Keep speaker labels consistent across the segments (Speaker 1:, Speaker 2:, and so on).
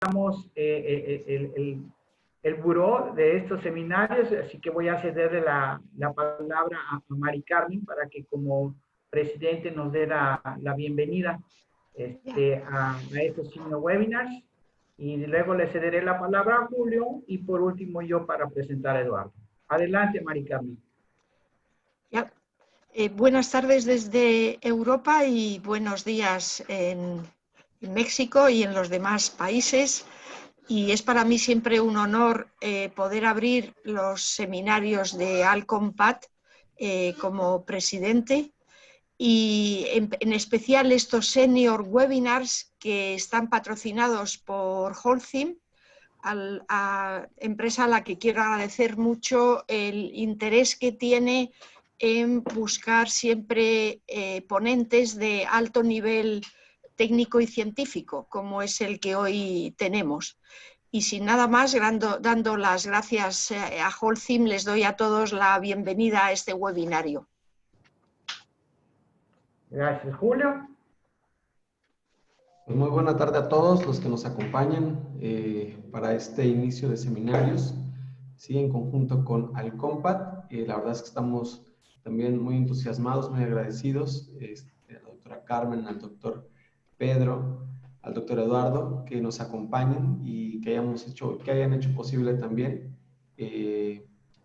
Speaker 1: somos el buró de estos seminarios, así que voy a cederle la palabra a Mari Carmen para que como presidente nos dé la bienvenida a estos senior webinars, y luego le cederé la palabra a Julio y por último yo para presentar a Eduardo. Adelante, Mari Carmen.
Speaker 2: Ya. Buenas tardes desde Europa y buenos días en México y en los demás países. Y es para mí siempre un honor poder abrir los seminarios de ALCOMPAT como presidente, y en especial estos senior webinars que están patrocinados por Holcim, empresa a la que quiero agradecer mucho el interés que tiene en buscar siempre ponentes de alto nivel técnico y científico, como es el que hoy tenemos. Y sin nada más, dando las gracias a Holcim, les doy a todos la bienvenida a este webinario.
Speaker 1: Gracias, Julio.
Speaker 3: Pues muy buena tarde a todos los que nos acompañan para este inicio de seminarios, sí, en conjunto con ALCOMPAT. La verdad es que estamos también muy entusiasmados, muy agradecidos a la doctora Carmen, al doctor Pedro, al doctor Eduardo, que nos acompañen y que hayan hecho posible también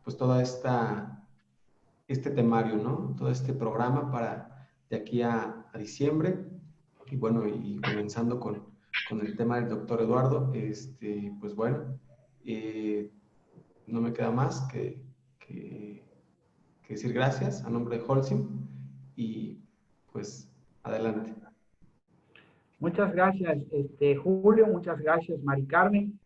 Speaker 3: pues toda este temario, ¿no? Todo este programa para de aquí a diciembre. Y bueno, y comenzando con el tema del doctor Eduardo, pues bueno, no me queda más que decir gracias a nombre de Holcim y pues adelante.
Speaker 1: Muchas gracias, Julio, muchas gracias, Mari Carmen.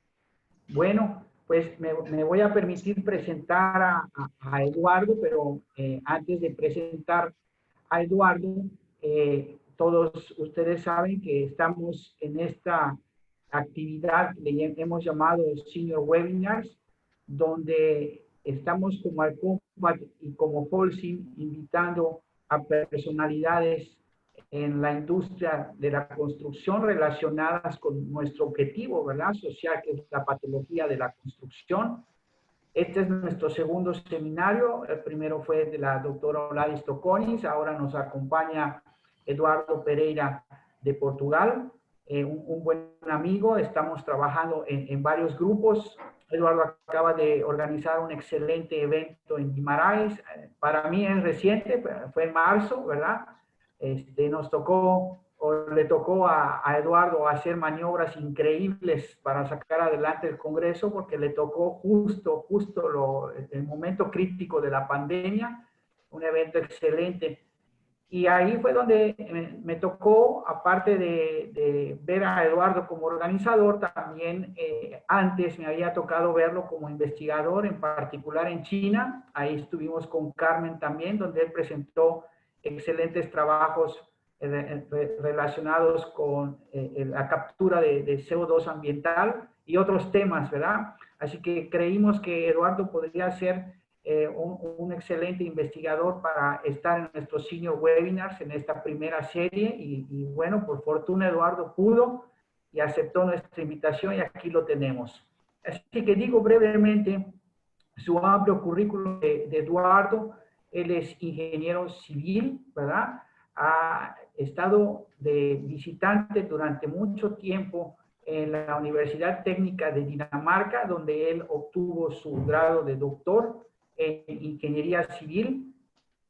Speaker 1: Bueno, pues me voy a permitir presentar a Eduardo, pero antes de presentar a Eduardo, todos ustedes saben que estamos en esta actividad que le hemos llamado Senior Webinars, donde estamos como ALCOMPAT y como Holcim invitando a personalidades en la industria de la construcción relacionadas con nuestro objetivo, ¿verdad?, social, que es la patología de la construcción. Este es nuestro segundo seminario. El primero fue de la doctora Oladis Toconis. Ahora nos acompaña Eduardo Pereira de Portugal, un buen amigo. Estamos trabajando en varios grupos. Eduardo acaba de organizar un excelente evento en Guimarães. Para mí es reciente, fue en marzo, ¿verdad? Nos tocó, o le tocó a Eduardo hacer maniobras increíbles para sacar adelante el Congreso, porque le tocó justo el momento crítico de la pandemia, un evento excelente. Y ahí fue donde me tocó, aparte de ver a Eduardo como organizador, también antes me había tocado verlo como investigador, en particular en China. Ahí estuvimos con Carmen también, donde él presentó excelentes trabajos relacionados con la captura de CO2 ambiental y otros temas, ¿verdad? Así que creímos que Eduardo podría ser un excelente investigador para estar en nuestros senior webinars en esta primera serie y bueno, por fortuna Eduardo pudo y aceptó nuestra invitación y aquí lo tenemos. Así que digo brevemente su amplio currículum de Eduardo. Él es ingeniero civil, ¿verdad? Ha estado de visitante durante mucho tiempo en la Universidad Técnica de Dinamarca, donde él obtuvo su grado de doctor en ingeniería civil.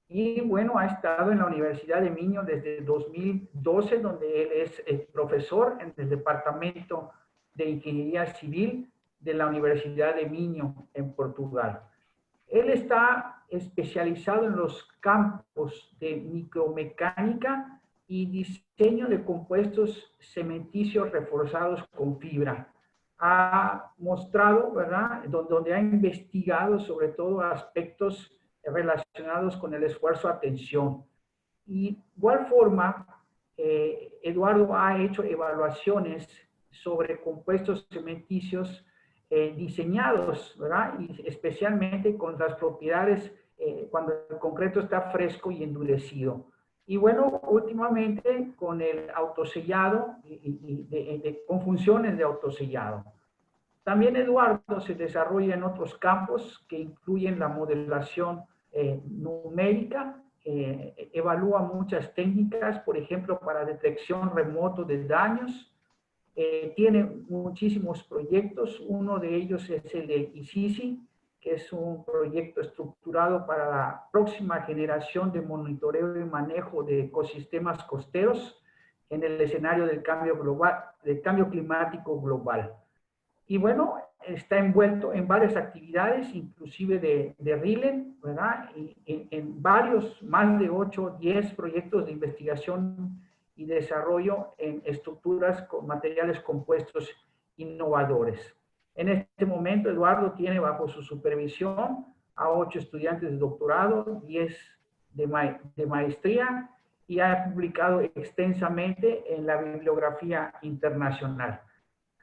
Speaker 1: Y bueno, ha estado en la Universidad de Minho desde 2012, donde él es profesor en el Departamento de Ingeniería Civil de la Universidad de Minho en Portugal. Él está especializado en los campos de micromecánica y diseño de compuestos cementicios reforzados con fibra. Ha mostrado, ¿verdad?, donde ha investigado sobre todo aspectos relacionados con el esfuerzo a tensión. Y de igual forma, Eduardo ha hecho evaluaciones sobre compuestos cementicios diseñados, ¿verdad?, y especialmente con las propiedades cuando el concreto está fresco y endurecido. Y bueno, últimamente con el autosellado con funciones de autosellado. También Eduardo se desarrolla en otros campos que incluyen la modelación numérica, evalúa muchas técnicas, por ejemplo, para detección remoto de daños. Tiene muchísimos proyectos, uno de ellos es el de ICISI, que es un proyecto estructurado para la próxima generación de monitoreo y manejo de ecosistemas costeros en el escenario del cambio global, del cambio climático global. Y bueno, está envuelto en varias actividades, inclusive de RILEN, ¿verdad? Y en varios, más de 8 o 10 proyectos de investigación y desarrollo en estructuras con materiales compuestos innovadores. En este momento, Eduardo tiene bajo su supervisión a 8 estudiantes de doctorado, 10 de maestría, y ha publicado extensamente en la bibliografía internacional.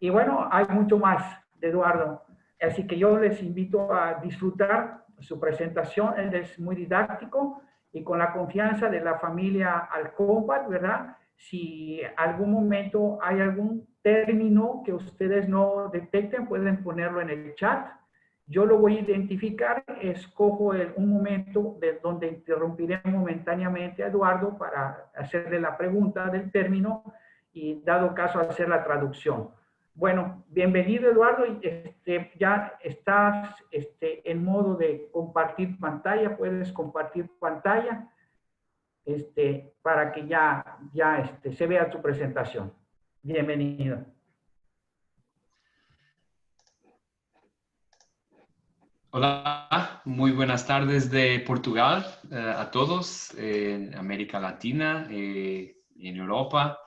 Speaker 1: Y bueno, hay mucho más de Eduardo. Así que yo les invito a disfrutar su presentación. Él es muy didáctico y con la confianza de la familia Alcompat, ¿verdad? Si algún momento hay algún término que ustedes no detecten, pueden ponerlo en el chat. Yo lo voy a identificar, escojo un momento donde interrumpiré momentáneamente a Eduardo para hacerle la pregunta del término y, dado caso, hacer la traducción. Bueno, bienvenido Eduardo, ya estás en modo de compartir pantalla, puedes compartir pantalla para que ya se vea tu presentación. Bienvenido.
Speaker 4: Hola, muy buenas tardes de Portugal a todos en América Latina, en Europa.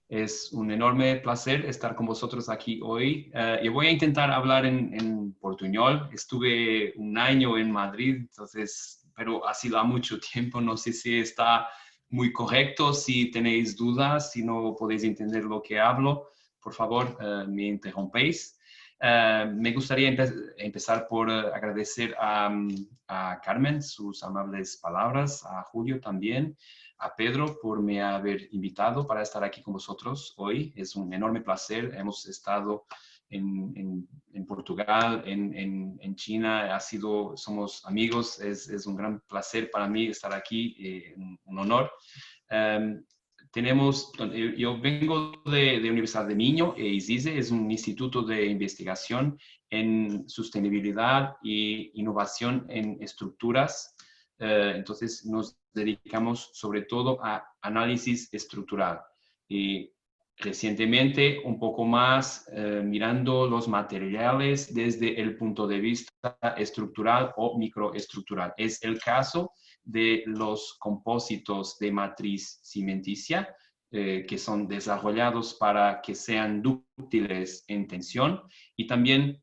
Speaker 4: Es un enorme placer estar con vosotros aquí hoy. Yo voy a intentar hablar en portuñol. Estuve un año en Madrid, entonces, pero ha sido mucho tiempo. No sé si está muy correcto. Si tenéis dudas, si no podéis entender lo que hablo, por favor, me interrumpéis. Me gustaría empezar por agradecer a Carmen sus amables palabras, a Julio también, a Pedro por me haber invitado para estar aquí con vosotros hoy. Es un enorme placer. Hemos estado en Portugal, en China, somos amigos. Es un gran placer para mí estar aquí, un honor. Yo vengo de Universidad de Minho, ISISE es un instituto de investigación en sostenibilidad e innovación en estructuras. Entonces nos dedicamos sobre todo a análisis estructural. Y recientemente un poco más mirando los materiales desde el punto de vista estructural o microestructural. Es el caso de los compósitos de matriz cimenticia, que son desarrollados para que sean dúctiles en tensión, y también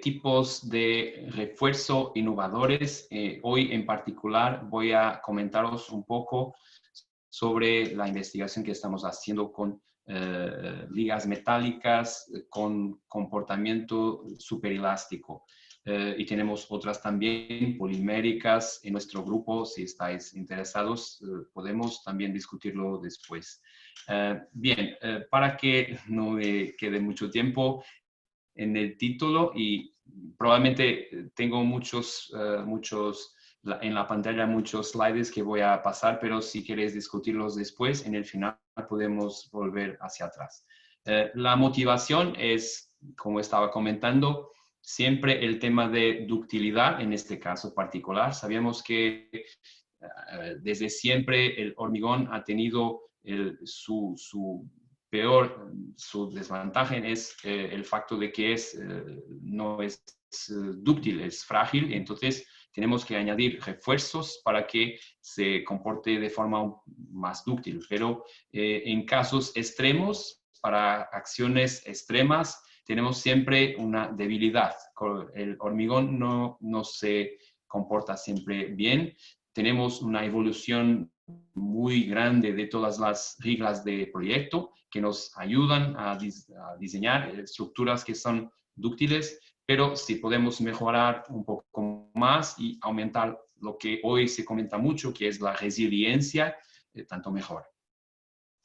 Speaker 4: tipos de refuerzo innovadores. Hoy en particular voy a comentaros un poco sobre la investigación que estamos haciendo con ligas metálicas con comportamiento superelástico. Y tenemos otras también poliméricas en nuestro grupo. Si estáis interesados, podemos también discutirlo después. Bien, para que no me quede mucho tiempo en el título, y probablemente tengo en la pantalla muchos slides que voy a pasar, pero si queréis discutirlos después, en el final podemos volver hacia atrás. La motivación es, como estaba comentando, siempre el tema de ductilidad en este caso particular. Sabemos que desde siempre el hormigón ha tenido su desventaja es el factor de que no es dúctil, es frágil. Entonces tenemos que añadir refuerzos para que se comporte de forma más dúctil. Pero en casos extremos, para acciones extremas, tenemos siempre una debilidad. El hormigón no se comporta siempre bien. Tenemos una evolución muy grande de todas las reglas de proyecto que nos ayudan a diseñar estructuras que son dúctiles, pero si podemos mejorar un poco más y aumentar lo que hoy se comenta mucho, que es la resiliencia, tanto mejor.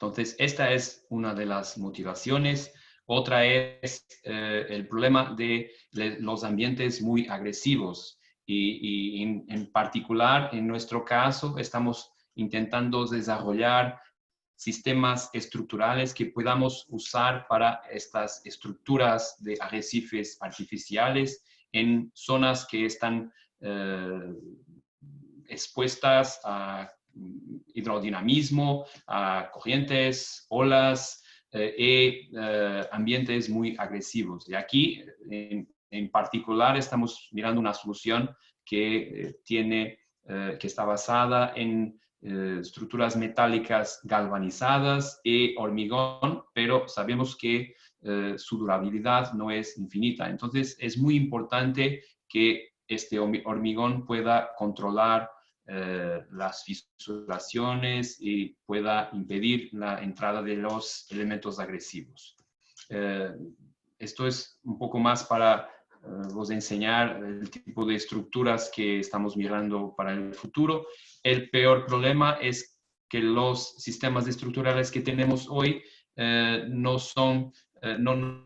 Speaker 4: Entonces, esta es una de las motivaciones. Otra es el problema de los ambientes muy agresivos y en particular, en nuestro caso, estamos intentando desarrollar sistemas estructurales que podamos usar para estas estructuras de arrecifes artificiales en zonas que están expuestas a hidrodinamismo, a corrientes, olas y ambientes muy agresivos. Y aquí, en particular, estamos mirando una solución que que está basada en estructuras metálicas galvanizadas y hormigón, pero sabemos que su durabilidad no es infinita. Entonces, es muy importante que este hormigón pueda controlar las fisuraciones y pueda impedir la entrada de los elementos agresivos. Esto es un poco más para vos enseñar el tipo de estructuras que estamos mirando para el futuro. El peor problema es que los sistemas estructurales que tenemos hoy no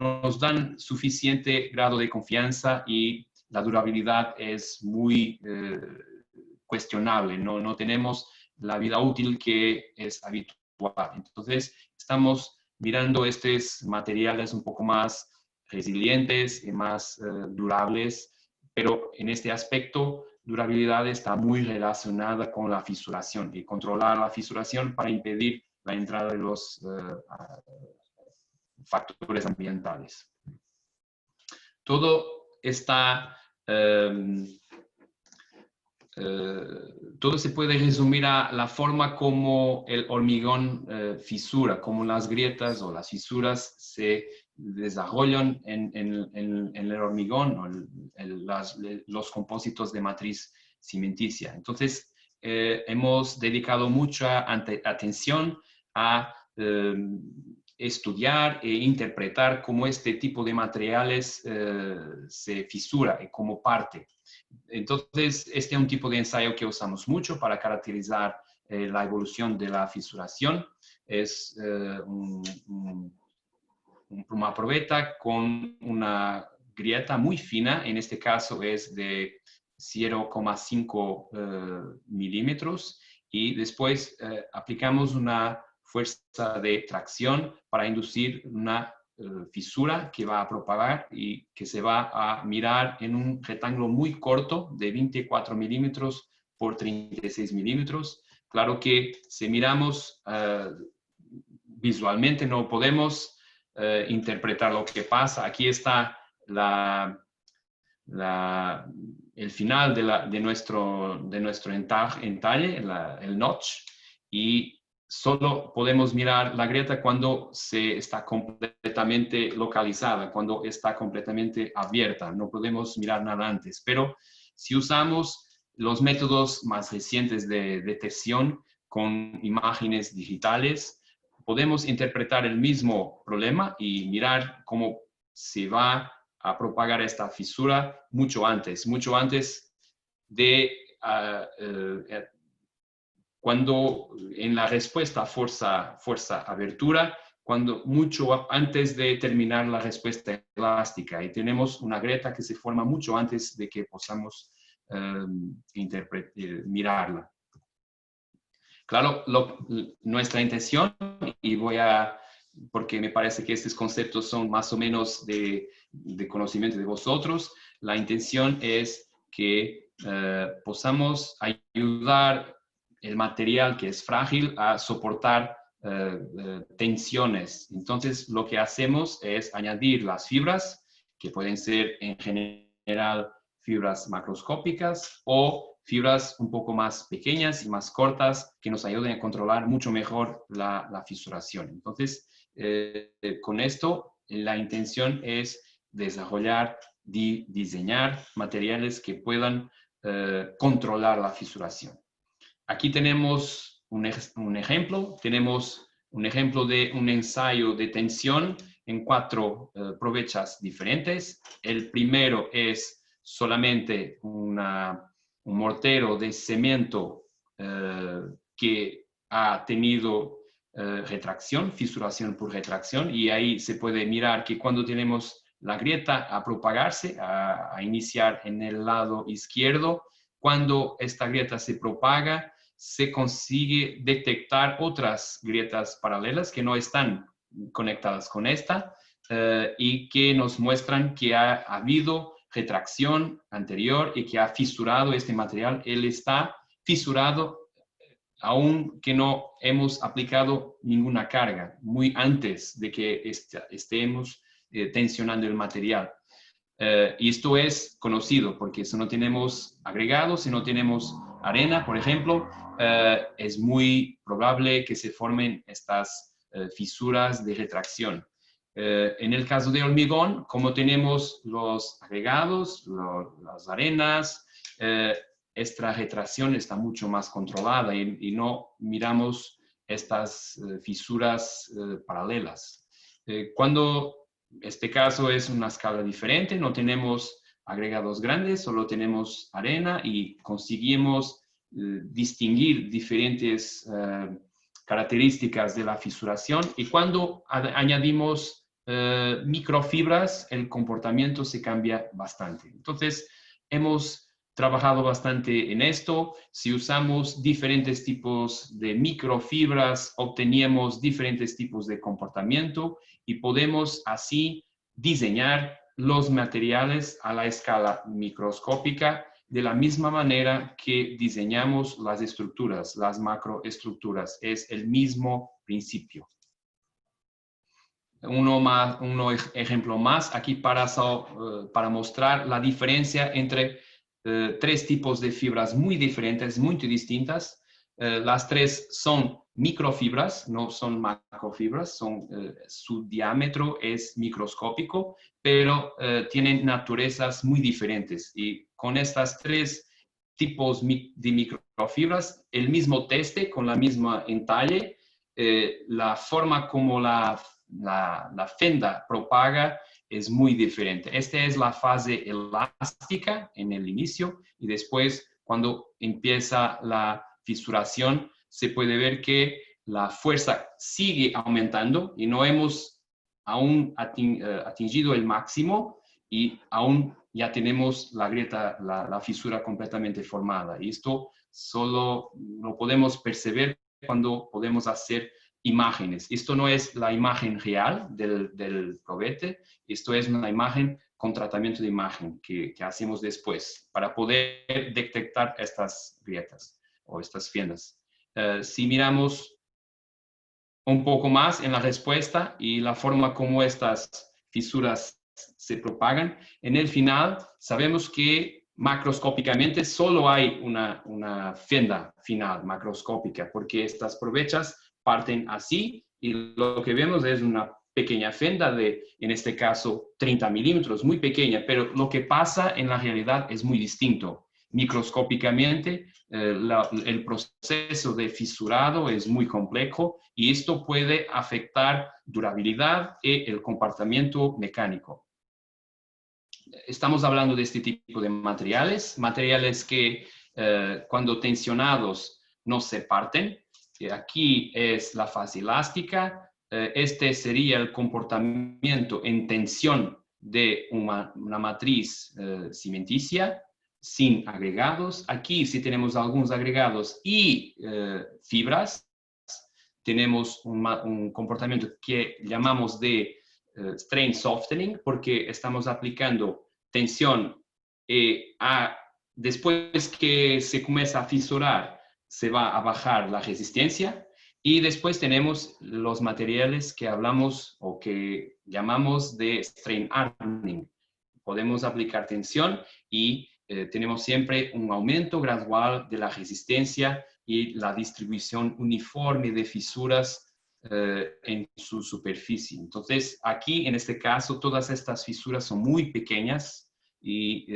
Speaker 4: nos dan suficiente grado de confianza y la durabilidad es muy cuestionable, no tenemos la vida útil que es habitual. Entonces, estamos mirando estos materiales un poco más resilientes y más durables, pero en este aspecto, durabilidad está muy relacionada con la fisuración y controlar la fisuración para impedir la entrada de los factores ambientales. Todo está... todo se puede resumir a la forma como el hormigón fisura, como las grietas o las fisuras se desarrollan en el hormigón o los compósitos de matriz cimenticia. Entonces, hemos dedicado mucha atención a estudiar e interpretar cómo este tipo de materiales se fisura y cómo parte. Entonces, este es un tipo de ensayo que usamos mucho para caracterizar la evolución de la fisuración. Es una probeta con una grieta muy fina, en este caso es de 0,5 milímetros, y después aplicamos una fuerza de tracción para inducir una fisura que va a propagar y que se va a mirar en un rectángulo muy corto de 24 milímetros por 36 milímetros. Claro que si miramos visualmente no podemos interpretar lo que pasa. Aquí está el final de nuestro entalle, el notch, y solo podemos mirar la grieta cuando se está completamente localizada, cuando está completamente abierta. No podemos mirar nada antes. Pero si usamos los métodos más recientes de detección con imágenes digitales, podemos interpretar el mismo problema y mirar cómo se va a propagar esta fisura mucho antes de cuando en la respuesta fuerza-abertura, cuando mucho antes de terminar la respuesta elástica, y tenemos una grieta que se forma mucho antes de que podamos mirarla. Claro, nuestra intención, y porque me parece que estos conceptos son más o menos de conocimiento de vosotros, la intención es que podamos ayudar el material que es frágil a soportar tensiones. Entonces, lo que hacemos es añadir las fibras, que pueden ser en general fibras macroscópicas o fibras un poco más pequeñas y más cortas que nos ayuden a controlar mucho mejor la fisuración. Entonces, con esto, la intención es desarrollar, diseñar materiales que puedan controlar la fisuración. Aquí tenemos un ejemplo. Tenemos un ejemplo de un ensayo de tensión en 4 provechas diferentes. El primero es solamente un mortero de cemento que ha tenido retracción, fisuración por retracción, y ahí se puede mirar que cuando tenemos la grieta a propagarse, a iniciar en el lado izquierdo, cuando esta grieta se propaga, se consigue detectar otras grietas paralelas que no están conectadas con esta y que nos muestran que ha habido retracción anterior y que ha fisurado este material. Él está fisurado aunque no hemos aplicado ninguna carga, muy antes de que estemos tensionando el material. Y esto es conocido porque si no tenemos agregados, si no tenemos arena, por ejemplo, es muy probable que se formen estas fisuras de retracción. En el caso de hormigón, como tenemos los agregados, las arenas, esta retracción está mucho más controlada y no miramos estas fisuras paralelas. Cuando este caso es una escala diferente, no tenemos agregados grandes, solo tenemos arena y conseguimos distinguir diferentes características de la fisuración, y cuando añadimos microfibras, el comportamiento se cambia bastante. Entonces, hemos trabajado bastante en esto. Si usamos diferentes tipos de microfibras, obteníamos diferentes tipos de comportamiento y podemos así diseñar los materiales a la escala microscópica de la misma manera que diseñamos las estructuras, las macroestructuras. Es el mismo principio. Un ejemplo más aquí para mostrar la diferencia entre tres tipos de fibras muy diferentes, muy distintas. Las tres son microfibras, no son macrofibras, su diámetro es microscópico, pero tienen naturalezas muy diferentes. Y con estas tres tipos de microfibras, el mismo teste con la misma entalle, la forma como la fenda propaga es muy diferente. Esta es la fase elástica en el inicio, y después cuando empieza la fisuración se puede ver que la fuerza sigue aumentando y no hemos aún atingido el máximo y aún ya tenemos la grieta, la fisura completamente formada. Y esto solo lo podemos percibir cuando podemos hacer imágenes. Esto no es la imagen real del probete, esto es una imagen con tratamiento de imagen que hacemos después para poder detectar estas grietas o estas fendas. Si miramos un poco más en la respuesta y la forma como estas fisuras se propagan, en el final sabemos que macroscópicamente solo hay una fenda final macroscópica, porque estas provechas parten así y lo que vemos es una pequeña fenda de, en este caso, 30 milímetros, muy pequeña, pero lo que pasa en la realidad es muy distinto. Microscópicamente, el proceso de fisurado es muy complejo y esto puede afectar durabilidad y el comportamiento mecánico. Estamos hablando de este tipo de materiales que cuando tensionados no se parten. Aquí es la fase elástica, este sería el comportamiento en tensión de una matriz cimenticia sin agregados. Aquí si tenemos algunos agregados y fibras, tenemos un comportamiento que llamamos de strain softening, porque estamos aplicando tensión después que se comienza a fisurar, se va a bajar la resistencia, y después tenemos los materiales que hablamos o que llamamos de strain hardening. Podemos aplicar tensión y tenemos siempre un aumento gradual de la resistencia y la distribución uniforme de fisuras en su superficie. Entonces, aquí en este caso, todas estas fisuras son muy pequeñas y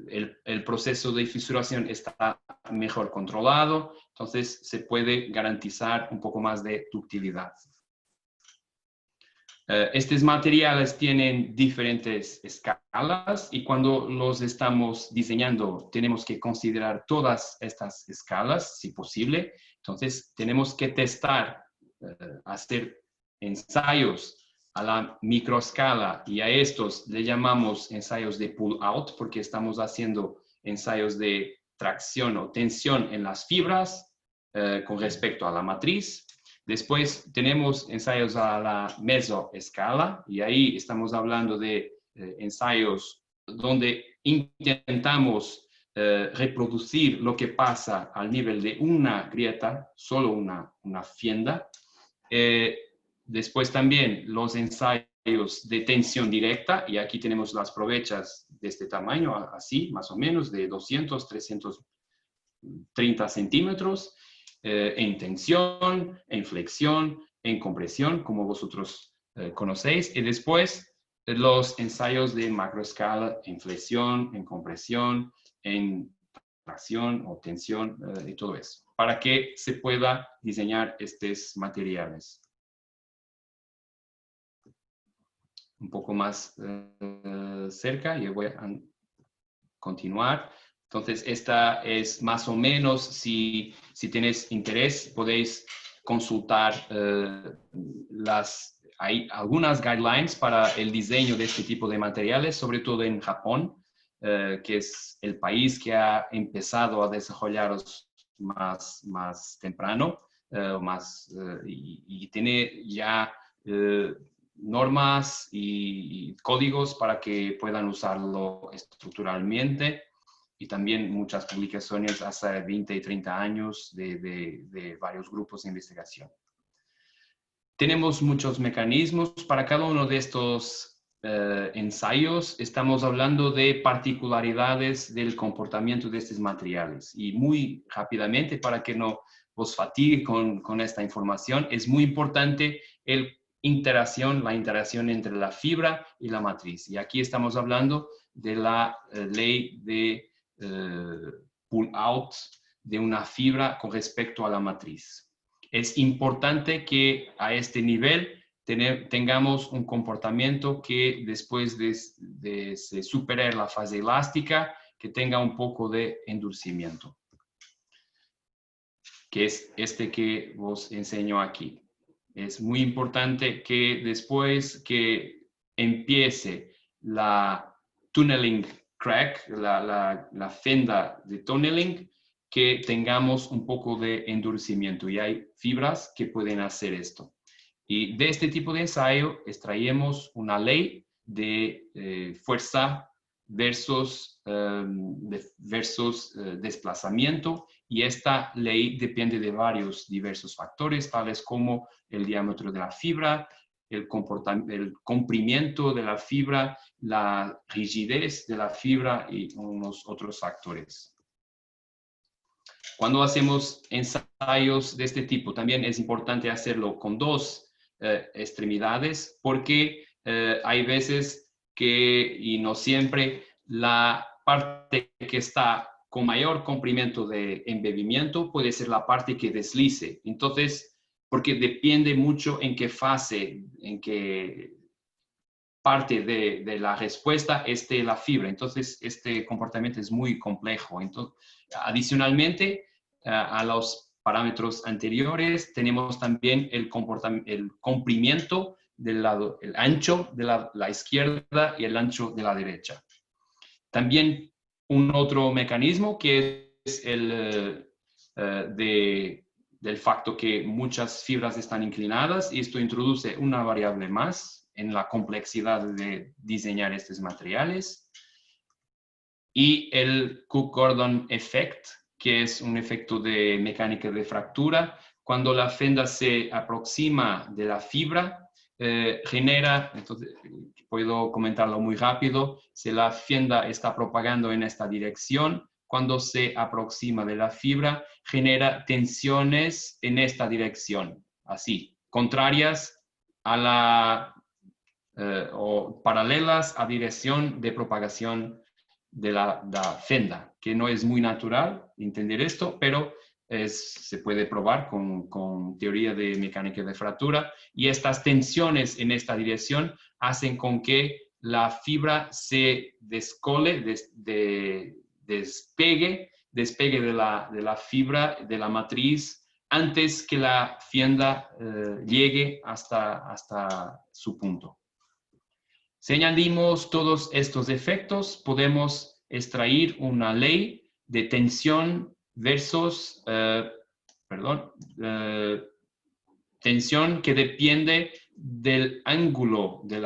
Speaker 4: el proceso de fisuración está mejor controlado, entonces se puede garantizar un poco más de ductilidad. Estos materiales tienen diferentes escalas y cuando los estamos diseñando tenemos que considerar todas estas escalas, si posible. Entonces tenemos que testar, hacer ensayos a la microescala y a estos le llamamos ensayos de pull-out porque estamos haciendo ensayos de tracción o tensión en las fibras con respecto a la matriz. Después tenemos ensayos a la mesoescala y ahí estamos hablando de ensayos donde intentamos reproducir lo que pasa al nivel de una grieta, solo una fenda. Después también los ensayos de tensión directa y aquí tenemos las provechas de este tamaño, así más o menos, de 200, 330 centímetros. En tensión, en flexión, en compresión, como vosotros conocéis, y después los ensayos de macroescala en flexión, en compresión, en tracción o tensión y todo eso, para que se pueda diseñar estos materiales. Un poco más cerca y voy a continuar. Entonces, esta es más o menos, si tenéis interés, podéis consultar hay algunas guidelines para el diseño de este tipo de materiales, sobre todo en Japón, que es el país que ha empezado a desarrollarlos más temprano, y tiene ya normas y códigos para que puedan usarlo estructuralmente. Y también muchas publicaciones hace 20 y 30 años de varios grupos de investigación. Tenemos muchos mecanismos para cada uno de estos ensayos. Estamos hablando de particularidades del comportamiento de estos materiales. Y muy rápidamente, para que no os fatigue con esta información, es muy importante la interacción entre la fibra y la matriz. Y aquí estamos hablando de la ley de pull-out de una fibra con respecto a la matriz. Es importante que a este nivel tengamos un comportamiento que después de superar la fase elástica, que tenga un poco de endurecimiento, que es este que os enseño aquí. Es muy importante que después que empiece la tunneling crack, la fenda de tunneling, que tengamos un poco de endurecimiento y hay fibras que pueden hacer esto. Y de este tipo de ensayo extraemos una ley de fuerza versus desplazamiento y esta ley depende de varios diversos factores, tales como el diámetro de la fibra, el comprimiento de la fibra, la rigidez de la fibra y unos otros factores. Cuando hacemos ensayos de este tipo, también es importante hacerlo con dos extremidades, porque hay veces que, y no siempre, la parte que está con mayor comprimiento de embebimiento puede ser la parte que deslice. Entonces, porque depende mucho en qué fase, en qué parte de la respuesta esté la fibra. Entonces, este comportamiento es muy complejo. Entonces, adicionalmente, a los parámetros anteriores, tenemos también el comprimiento del lado, el ancho de la izquierda y el ancho de la derecha. También un otro mecanismo que es el del facto que muchas fibras están inclinadas y esto introduce una variable más en la complejidad de diseñar estos materiales. Y el Cook-Gordon Effect, que es un efecto de mecánica de fractura. Cuando la fenda se aproxima de la fibra, genera, entonces puedo comentarlo muy rápido, si la fenda está propagando en esta dirección, cuando se aproxima de la fibra, genera tensiones en esta dirección, así, contrarias a o paralelas a dirección de propagación de la fenda, que no es muy natural entender esto, pero se puede probar con teoría de mecánica de fractura, y estas tensiones en esta dirección hacen con que la fibra se descole, despegue de la fibra, de la matriz, antes que la fienda llegue hasta su punto. Si añadimos todos estos efectos, podemos extraer una ley de tensión versus, tensión que depende del ángulo de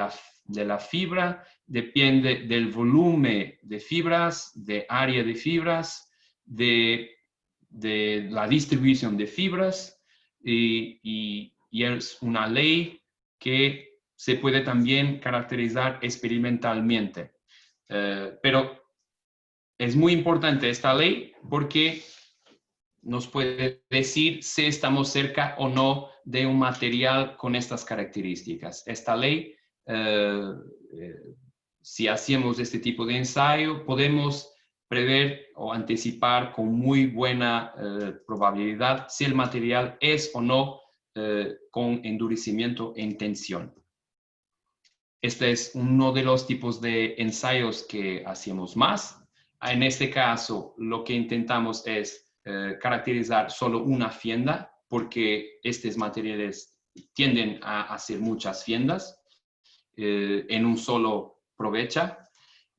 Speaker 4: la fibra, depende del volumen de fibras, de área de fibras, de la distribución de fibras, y es una ley que se puede también caracterizar experimentalmente. Pero es muy importante esta ley porque nos puede decir si estamos cerca o no de un material con estas características. Esta ley, si hacemos este tipo de ensayo, podemos prever o anticipar con muy buena probabilidad si el material es o no con endurecimiento en tensión. Este es uno de los tipos de ensayos que hacemos más. En este caso, lo que intentamos es caracterizar solo una fienda, porque estos materiales tienden a hacer muchas fiendas en un solo provecha.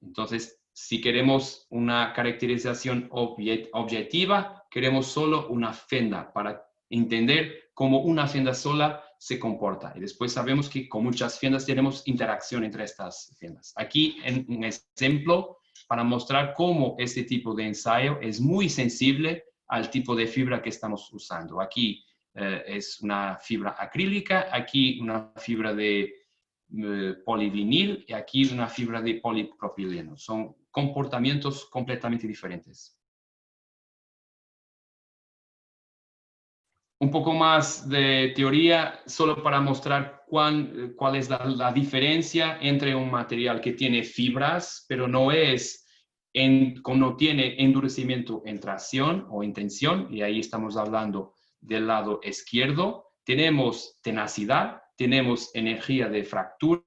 Speaker 4: Entonces, si queremos una caracterización objetiva, queremos solo una fenda para entender cómo una fenda sola se comporta. Y después sabemos que con muchas fiendas tenemos interacción entre estas fiendas. Aquí en un ejemplo para mostrar cómo este tipo de ensayo es muy sensible al tipo de fibra que estamos usando. Aquí es una fibra acrílica, aquí una fibra de polivinil y aquí una fibra de polipropileno. Son comportamientos completamente diferentes. Un poco más de teoría, solo para mostrar cuál es la diferencia entre un material que tiene fibras, pero no tiene endurecimiento en tracción o en tensión, y ahí estamos hablando del lado izquierdo. Tenemos tenacidad, tenemos energía de fractura,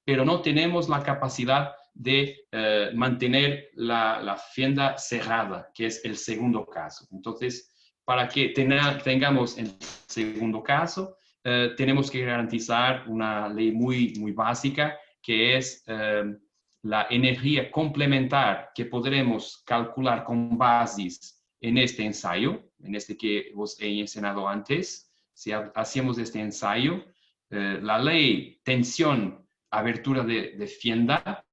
Speaker 4: pero no tenemos la capacidad de mantener la fienda cerrada, que es el segundo caso. Entonces, para que tengamos el segundo caso, tenemos que garantizar una ley muy, muy básica, que es la energía complementar que podremos calcular con bases en este ensayo, en este que os he enseñado antes. Si hacemos este ensayo, la ley tensión, abertura de fienda,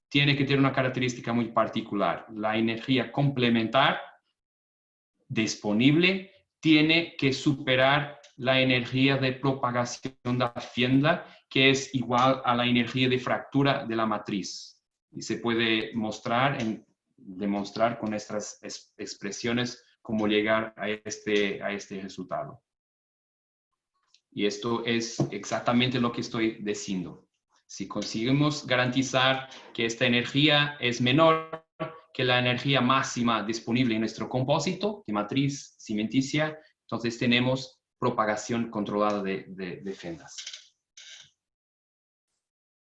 Speaker 4: tiene que tener una característica muy particular. La energía complementar disponible tiene que superar la energía de propagación de la fienda, que es igual a la energía de fractura de la matriz. Y se puede demostrar con estas expresiones cómo llegar a este resultado. Y esto es exactamente lo que estoy diciendo. Si conseguimos garantizar que esta energía es menor que la energía máxima disponible en nuestro compósito de matriz cimenticia, entonces tenemos propagación controlada de fendas.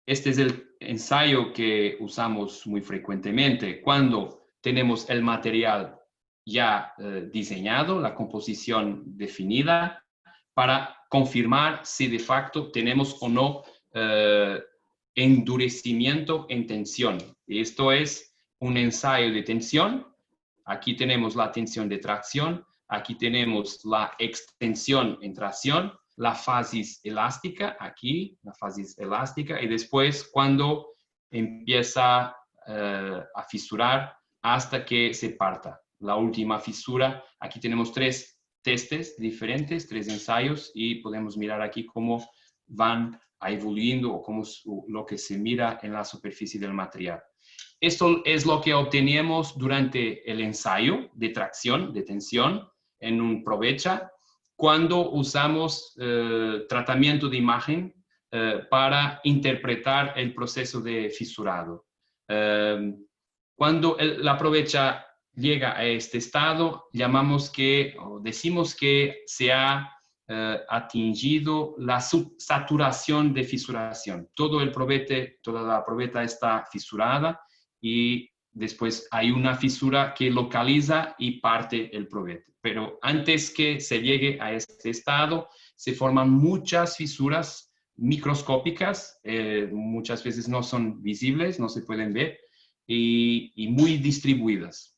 Speaker 4: Este es el ensayo que usamos muy frecuentemente cuando tenemos el material ya diseñado, la composición definida, para confirmar si de facto tenemos o no endurecimiento en tensión. Y esto es un ensayo de tensión. Aquí tenemos la tensión de tracción, aquí tenemos la extensión en tracción, la fasis elástica, aquí la fasis elástica, y después cuando empieza a fisurar hasta que se parta. La última fisura, aquí tenemos 3 testes diferentes, 3 ensayos, y podemos mirar aquí cómo van evoluyendo o cómo lo que se mira en la superficie del material. Esto es lo que obtenemos durante el ensayo de tracción, de tensión, en un provecha, cuando usamos tratamiento de imagen para interpretar el proceso de fisurado. Cuando la provecha llega a este estado, llamamos que, o decimos que se ha atingido la saturación de fisuración. Todo el probete, toda la probeta está fisurada y después hay una fisura que localiza y parte el probete. Pero antes que se llegue a este estado, se forman muchas fisuras microscópicas, muchas veces no son visibles, no se pueden ver, y muy distribuidas.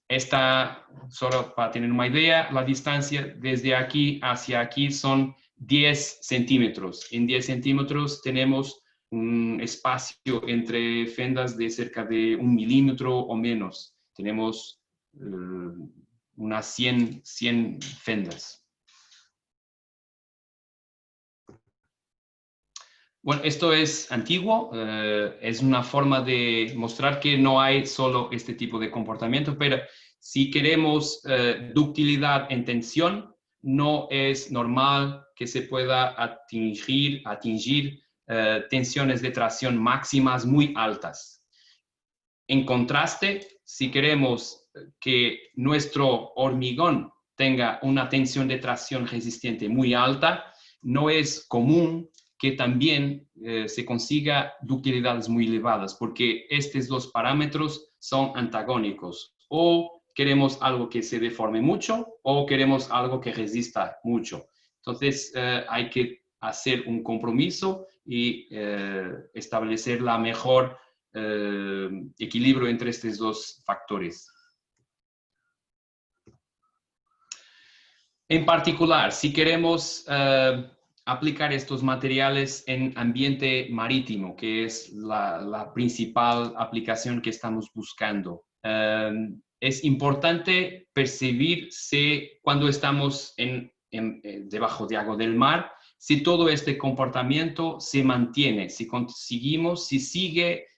Speaker 4: Esta, solo para tener una idea, la distancia desde aquí hacia aquí son 10 centímetros. En 10 centímetros tenemos un espacio entre fendas de cerca de 1 milímetro o menos. Tenemos unas 100 fendas. Bueno, esto es antiguo, es una forma de mostrar que no hay solo este tipo de comportamiento, pero si queremos ductilidad en tensión, no es normal que se pueda atingir tensiones de tracción máximas muy altas. En contraste, si queremos que nuestro hormigón tenga una tensión de tracción resistente muy alta, no es común que también se consiga ductilidades muy elevadas, porque estos dos parámetros son antagónicos. O queremos algo que se deforme mucho, o queremos algo que resista mucho. Entonces, hay que hacer un compromiso y establecer la mejor equilibrio entre estos dos factores. En particular, si queremos aplicar estos materiales en ambiente marítimo, que es la principal aplicación que estamos buscando. Es importante percibir cuando estamos debajo de agua del mar, si todo este comportamiento se mantiene, si sigue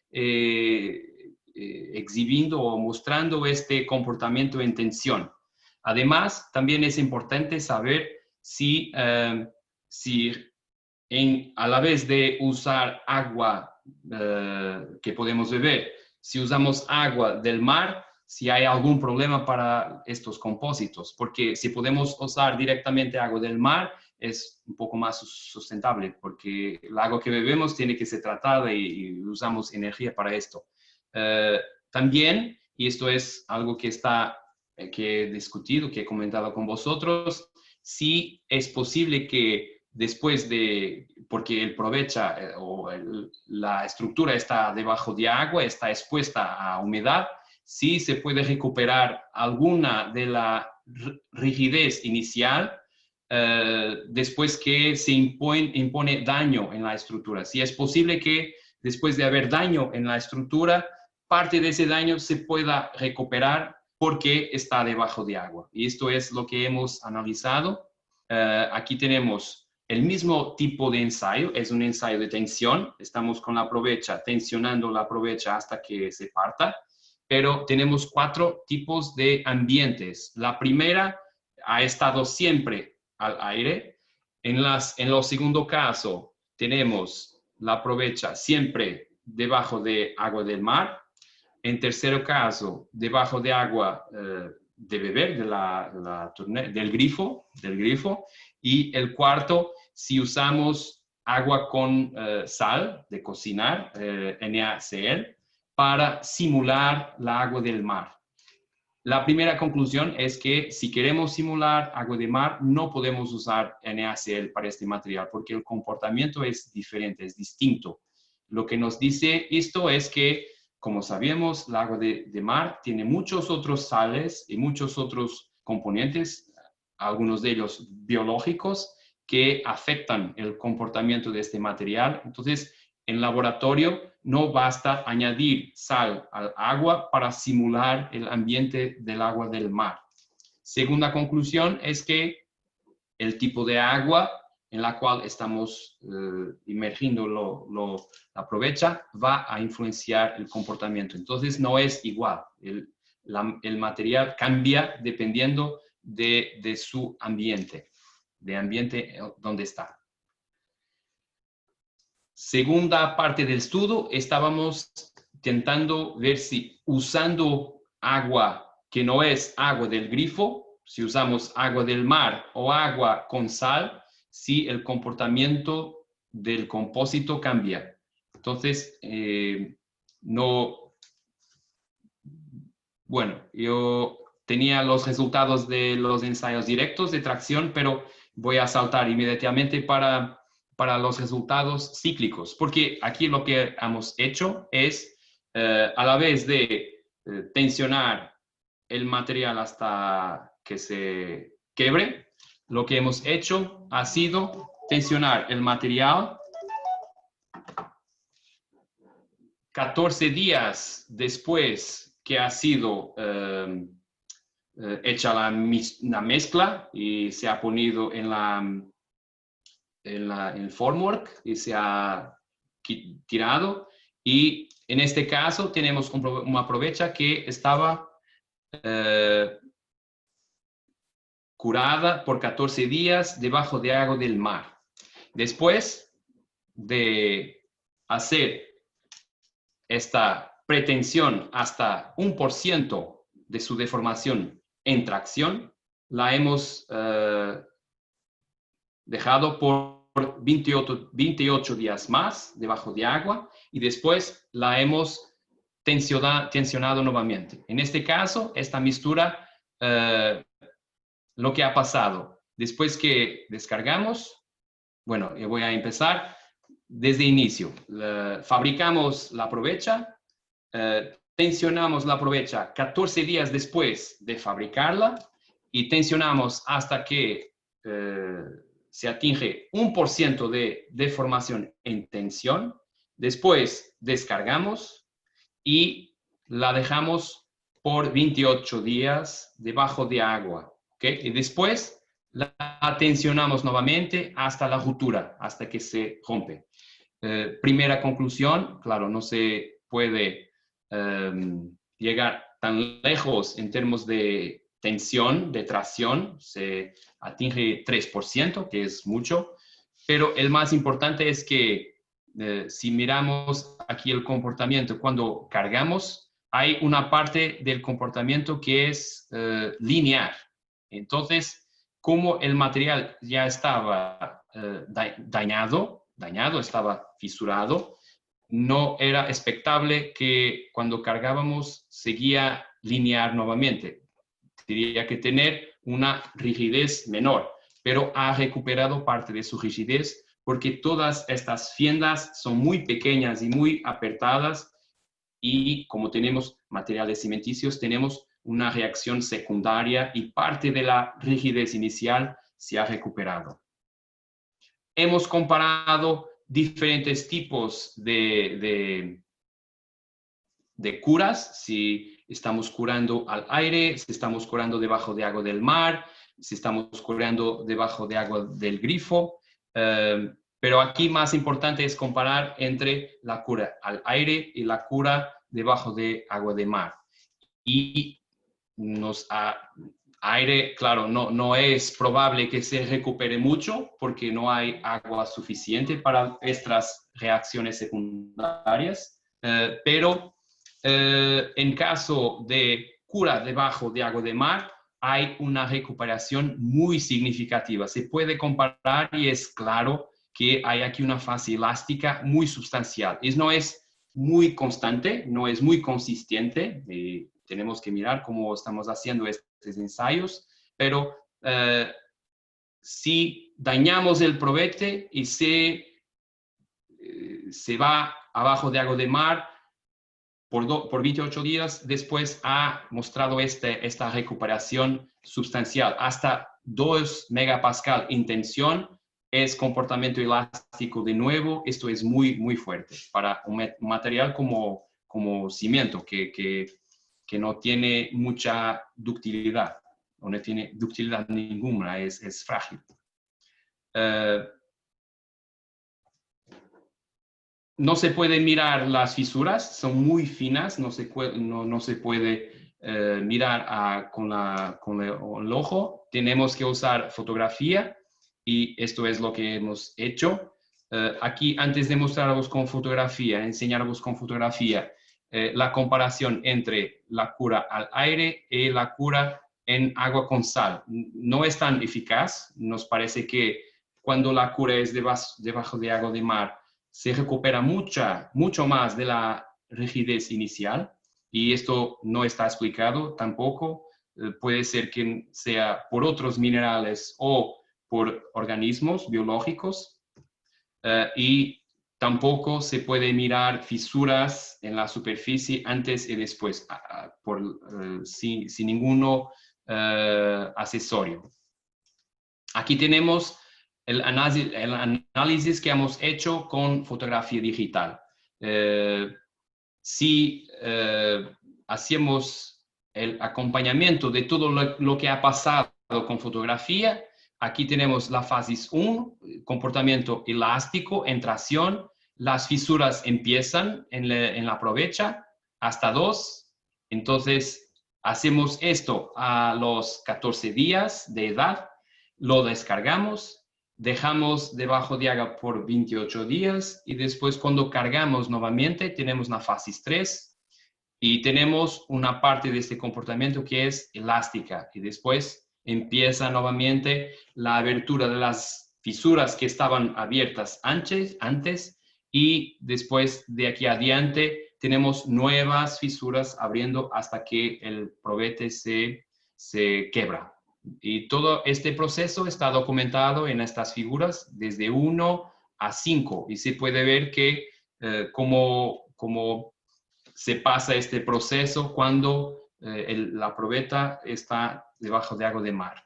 Speaker 4: exhibiendo o mostrando este comportamiento en tensión. Además, también es importante saber si a la vez de usar agua que podemos beber, si usamos agua del mar, si hay algún problema para estos compósitos, porque si podemos usar directamente agua del mar, es un poco más sustentable, porque el agua que bebemos tiene que ser tratada y usamos energía para esto. También, y esto es algo que he discutido, que he comentado con vosotros, si es posible que después porque el provecha o la estructura está debajo de agua, está expuesta a humedad, sí se puede recuperar alguna de la rigidez inicial después que se impone daño en la estructura. Si es posible que después de haber daño en la estructura, parte de ese daño se pueda recuperar porque está debajo de agua. Y esto es lo que hemos analizado. Aquí tenemos el mismo tipo de ensayo, es un ensayo de tensión. Estamos con la provecha, tensionando la provecha hasta que se parta, pero tenemos 4 tipos de ambientes. La primera ha estado siempre al aire. En lo segundo caso, tenemos la provecha siempre debajo de agua del mar. En tercer caso, debajo de agua de beber, del grifo. Y el cuarto, si usamos agua con sal de cocinar, NaCl, para simular la agua del mar. La primera conclusión es que si queremos simular agua de mar, no podemos usar NaCl para este material, porque el comportamiento es diferente, es distinto. Lo que nos dice esto es que, como sabemos, el agua de mar tiene muchos otros sales y muchos otros componentes, algunos de ellos biológicos, que afectan el comportamiento de este material. Entonces, en laboratorio no basta añadir sal al agua para simular el ambiente del agua del mar. Segunda conclusión es que el tipo de agua en la cual estamos inmergiendo la provecha va a influenciar el comportamiento. Entonces no es igual. El material cambia dependiendo de su ambiente, de ambiente donde está. Segunda parte del estudio, estábamos intentando ver si usando agua que no es agua del grifo, si usamos agua del mar o agua con sal, si el comportamiento del compósito cambia. Entonces, bueno, yo tenía los resultados de los ensayos directos de tracción, pero voy a saltar inmediatamente para los resultados cíclicos, porque aquí lo que hemos hecho es, a la vez de tensionar el material hasta que se quiebre, lo que hemos hecho ha sido tensionar el material 14 días después que ha sido hecha la mezcla y se ha ponido en el formwork y se ha tirado. Y en este caso tenemos una provecha que estaba curada por 14 días debajo de agua del mar. Después de hacer esta pretensión hasta 1% de su deformación en tracción, la hemos dejado por 28 días más debajo de agua y después la hemos tensionado nuevamente. En este caso, esta mixtura, lo que ha pasado después que descargamos, bueno, yo voy a empezar desde inicio. Fabricamos la provecha, tensionamos la provecha 14 días después de fabricarla y tensionamos hasta que se atinge 1% de deformación en tensión. Después descargamos y la dejamos por 28 días debajo de agua. ¿Okay? Y después la tensionamos nuevamente hasta la ruptura, hasta que se rompe. Primera conclusión, claro, no se puede llegar tan lejos en términos de tensión, de tracción, se atinge 3%, que es mucho, pero el más importante es que si miramos aquí el comportamiento cuando cargamos, hay una parte del comportamiento que es lineal. Entonces, como el material ya estaba dañado, estaba fisurado, no era expectable que cuando cargábamos seguía lineal nuevamente. Tendría que tener una rigidez menor, pero ha recuperado parte de su rigidez porque todas estas fiendas son muy pequeñas y muy apretadas y como tenemos materiales cimenticios, tenemos una reacción secundaria y parte de la rigidez inicial se ha recuperado. Hemos comparado diferentes tipos de curas, si estamos curando al aire, si estamos curando debajo de agua del mar, si estamos curando debajo de agua del grifo, pero aquí más importante es comparar entre la cura al aire y la cura debajo de agua de mar. Y aire, claro, no es probable que se recupere mucho porque no hay agua suficiente para estas reacciones secundarias, pero en caso de cura debajo de agua de mar, hay una recuperación muy significativa. Se puede comparar y es claro que hay aquí una fase elástica muy sustancial. No es muy constante, no es muy consistente. Tenemos que mirar cómo estamos haciendo estos ensayos, pero si dañamos el probete y se va abajo de agua de mar por 28 días, después ha mostrado esta recuperación sustancial. Hasta 2 megapascal en tensión es comportamiento elástico de nuevo. Esto es muy, muy fuerte para un material como cimiento, que no tiene mucha ductilidad, o no tiene ductilidad ninguna, es frágil. No se pueden mirar las fisuras, son muy finas, no se puede mirar con el ojo. Tenemos que usar fotografía y esto es lo que hemos hecho. Aquí, antes de mostraros con fotografía, enseñaros con fotografía, la comparación entre la cura al aire y la cura en agua con sal. No es tan eficaz. Nos parece que cuando la cura es debajo de agua de mar, se recupera mucho más de la rigidez inicial, y esto no está explicado tampoco. Puede ser que sea por otros minerales o por organismos biológicos, y tampoco se puede mirar fisuras en la superficie antes y después, sin ningún accesorio. Aquí tenemos el análisis que hemos hecho con fotografía digital. Si hacemos el acompañamiento de todo lo que ha pasado con fotografía, aquí tenemos la fase 1, comportamiento elástico en tracción. Las fisuras empiezan en la probecha hasta 2. Entonces, hacemos esto a los 14 días de edad, lo descargamos, dejamos debajo de agua por 28 días y después cuando cargamos nuevamente tenemos la fase 3 y tenemos una parte de este comportamiento que es elástica y después empieza nuevamente la abertura de las fisuras que estaban abiertas antes y después de aquí adelante tenemos nuevas fisuras abriendo hasta que el probete se quebra. Y todo este proceso está documentado en estas figuras desde 1 a 5 y se puede ver que cómo se pasa este proceso cuando la probeta está debajo de agua de mar.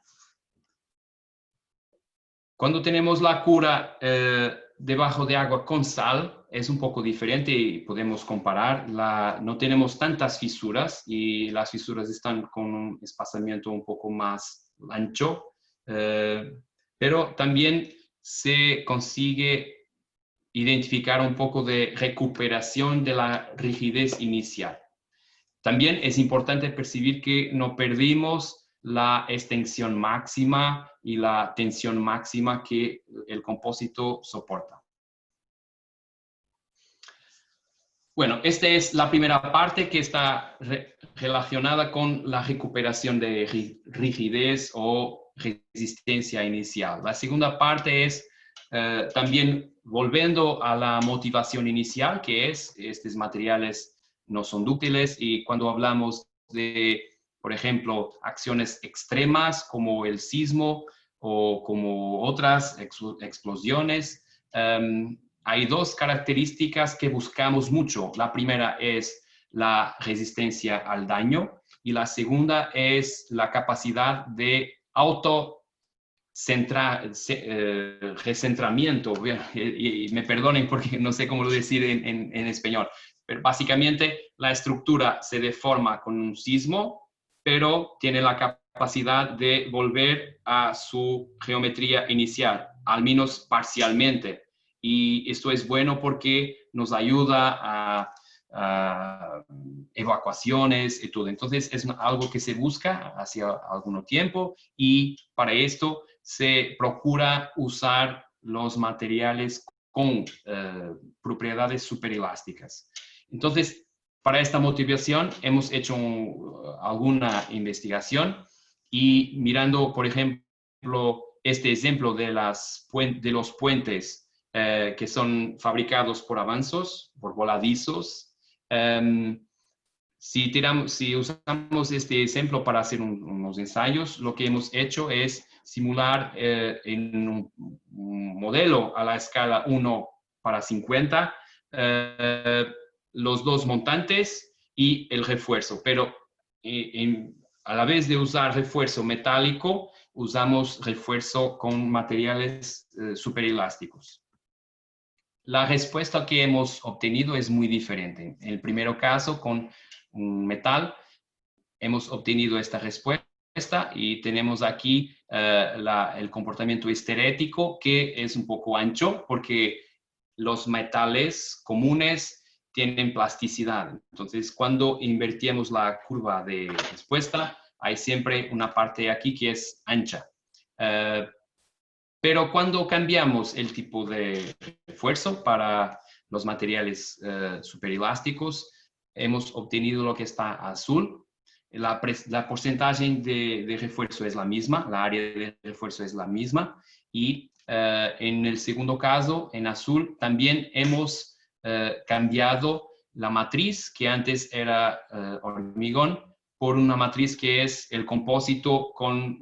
Speaker 4: Cuando tenemos la cura debajo de agua con sal, es un poco diferente y podemos comparar. No tenemos tantas fisuras y las fisuras están con un espaciamiento un poco más ancho, pero también se consigue identificar un poco de recuperación de la rigidez inicial. También es importante percibir que no perdimos la extensión máxima y la tensión máxima que el compósito soporta. Bueno, esta es la primera parte que está relacionada con la recuperación de rigidez o resistencia inicial. La segunda parte es también volviendo a la motivación inicial, que es estos materiales no son dúctiles, y cuando hablamos de, por ejemplo, acciones extremas como el sismo o como otras explosiones, hay dos características que buscamos mucho. La primera es la resistencia al daño y la segunda es la capacidad de recentramiento. Y me perdonen porque no sé cómo lo decir en español, pero básicamente la estructura se deforma con un sismo, pero tiene la capacidad de volver a su geometría inicial, al menos parcialmente. Y esto es bueno porque nos ayuda a evacuaciones y todo. Entonces es algo que se busca hace algún tiempo y para esto se procura usar los materiales con propiedades superelásticas. Entonces, para esta motivación hemos hecho alguna investigación y mirando, por ejemplo, este ejemplo de los puentes que son fabricados por avanzos, por voladizos. Si usamos este ejemplo para hacer unos ensayos, lo que hemos hecho es simular en un modelo a la escala 1:50 los dos montantes y el refuerzo, pero a la vez de usar refuerzo metálico, usamos refuerzo con materiales superelásticos. La respuesta que hemos obtenido es muy diferente. En el primer caso, con un metal, hemos obtenido esta respuesta y tenemos aquí el comportamiento esterético, que es un poco ancho porque los metales comunes tienen plasticidad. Entonces, cuando invertimos la curva de respuesta, hay siempre una parte aquí que es ancha. Pero cuando cambiamos el tipo de refuerzo para los materiales superelásticos, hemos obtenido lo que está azul. La porcentaje de refuerzo es la misma, la área de refuerzo es la misma. Y en el segundo caso, en azul, también hemos cambiado la matriz, que antes era hormigón, por una matriz que es el compósito con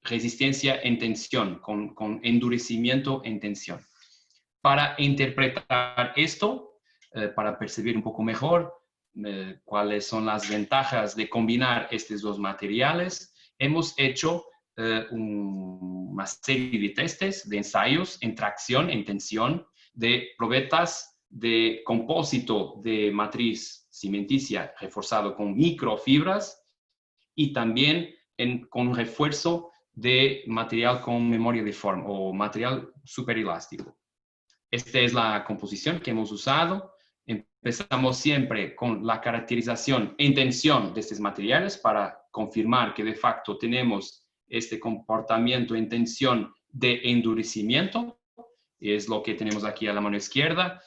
Speaker 4: resistencia en tensión, con endurecimiento en tensión. Para interpretar esto, para percibir un poco mejor cuáles son las ventajas de combinar estos dos materiales, hemos hecho una serie de testes, de ensayos en tracción, en tensión, de probetas de compósito de matriz cimenticia reforzado con microfibras y también con refuerzo de material con memoria de forma o material superelástico. Esta es la composición que hemos usado. Empezamos siempre con la caracterización en tensión de estos materiales para confirmar que de facto tenemos este comportamiento en tensión de endurecimiento. Es lo que tenemos aquí a la mano izquierda.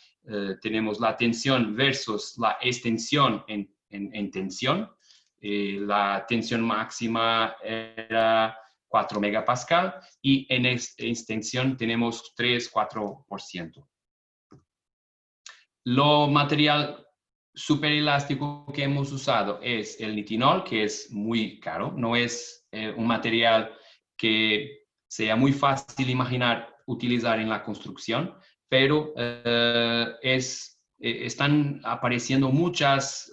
Speaker 4: Tenemos la tensión versus la extensión en tensión. La tensión máxima era 4 megapascal y en extensión tenemos 3-4%. Lo material superelástico que hemos usado es el nitinol, que es muy caro. No es un material que sea muy fácil imaginar utilizar en la construcción, pero están apareciendo muchas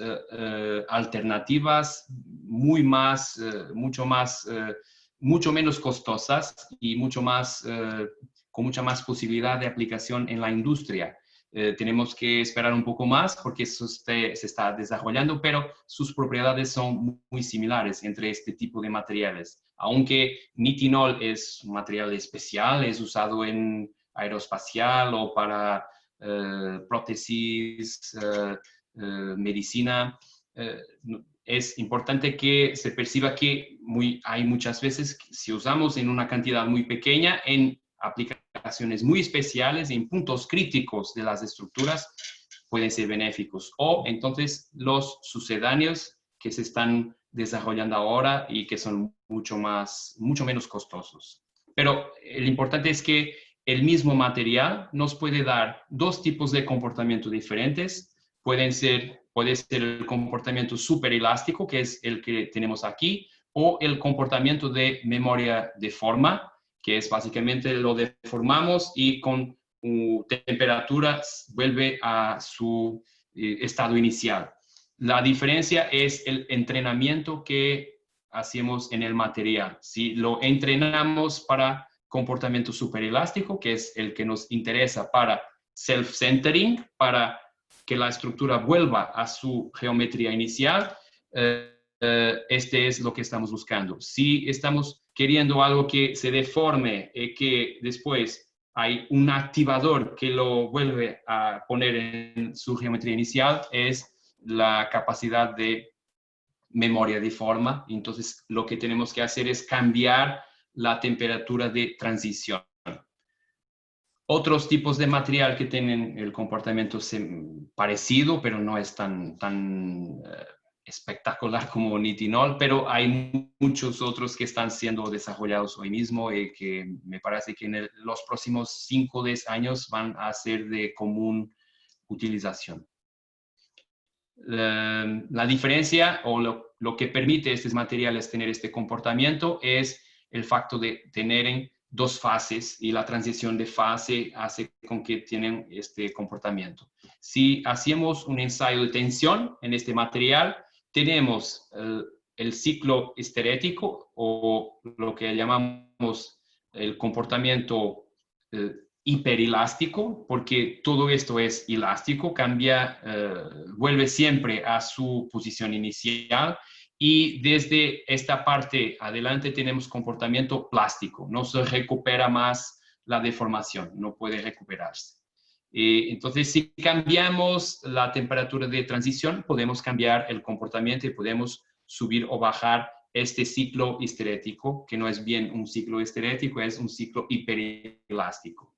Speaker 4: alternativas mucho menos costosas y con mucha más posibilidad de aplicación en la industria. Tenemos que esperar un poco más porque eso se está desarrollando, pero sus propiedades son muy similares entre este tipo de materiales. Aunque nitinol es un material especial, es usado en aeroespacial o para prótesis, medicina, es importante que se perciba que hay muchas veces, si usamos en una cantidad muy pequeña, en aplicaciones muy especiales, en puntos críticos de las estructuras, pueden ser benéficos. O entonces los sucedáneos que se están desarrollando ahora y que son mucho menos costosos. Pero lo importante es que el mismo material nos puede dar dos tipos de comportamiento diferentes. Puede ser el comportamiento superelástico, que es el que tenemos aquí, o el comportamiento de memoria de forma, que es básicamente lo deformamos y con temperatura vuelve a su estado inicial. La diferencia es el entrenamiento que hacemos en el material. Si lo entrenamos para comportamiento superelástico, que es el que nos interesa para self-centering, para que la estructura vuelva a su geometría inicial, este es lo que estamos buscando. Si estamos queriendo algo que se deforme y que después hay un activador que lo vuelve a poner en su geometría inicial, es la capacidad de memoria de forma. Entonces, lo que tenemos que hacer es cambiar la temperatura de transición. Otros tipos de material que tienen el comportamiento parecido, pero no es tan espectacular como nitinol, pero hay muchos otros que están siendo desarrollados hoy mismo y que me parece que en los próximos 5 o 10 años van a ser de común utilización. La diferencia o lo que permite a estos materiales tener este comportamiento es el factor de tener dos fases y la transición de fase hace con que tienen este comportamiento. Si hacemos un ensayo de tensión en este material, tenemos el ciclo histerético o lo que llamamos el comportamiento hiperelástico, porque todo esto es elástico, vuelve siempre a su posición inicial. Y desde esta parte adelante tenemos comportamiento plástico, no se recupera más la deformación, no puede recuperarse. Entonces, si cambiamos la temperatura de transición, podemos cambiar el comportamiento y podemos subir o bajar este ciclo histerético, que no es bien un ciclo histerético, es un ciclo hiperelástico.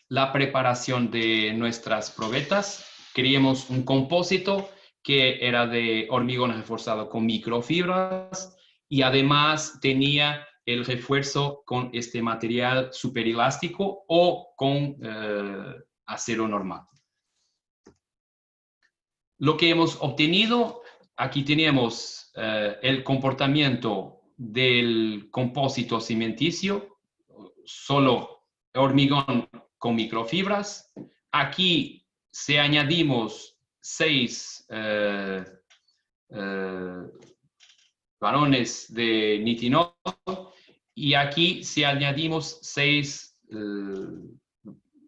Speaker 4: La preparación de nuestras probetas. queríamos un compósito que era de hormigón reforzado con microfibras y además tenía el refuerzo con este material superelástico o con acero normal. Lo que hemos obtenido, aquí tenemos el comportamiento del compósito cementicio, solo hormigón con microfibras. Aquí si añadimos 6 varones de nitinol y aquí si añadimos 6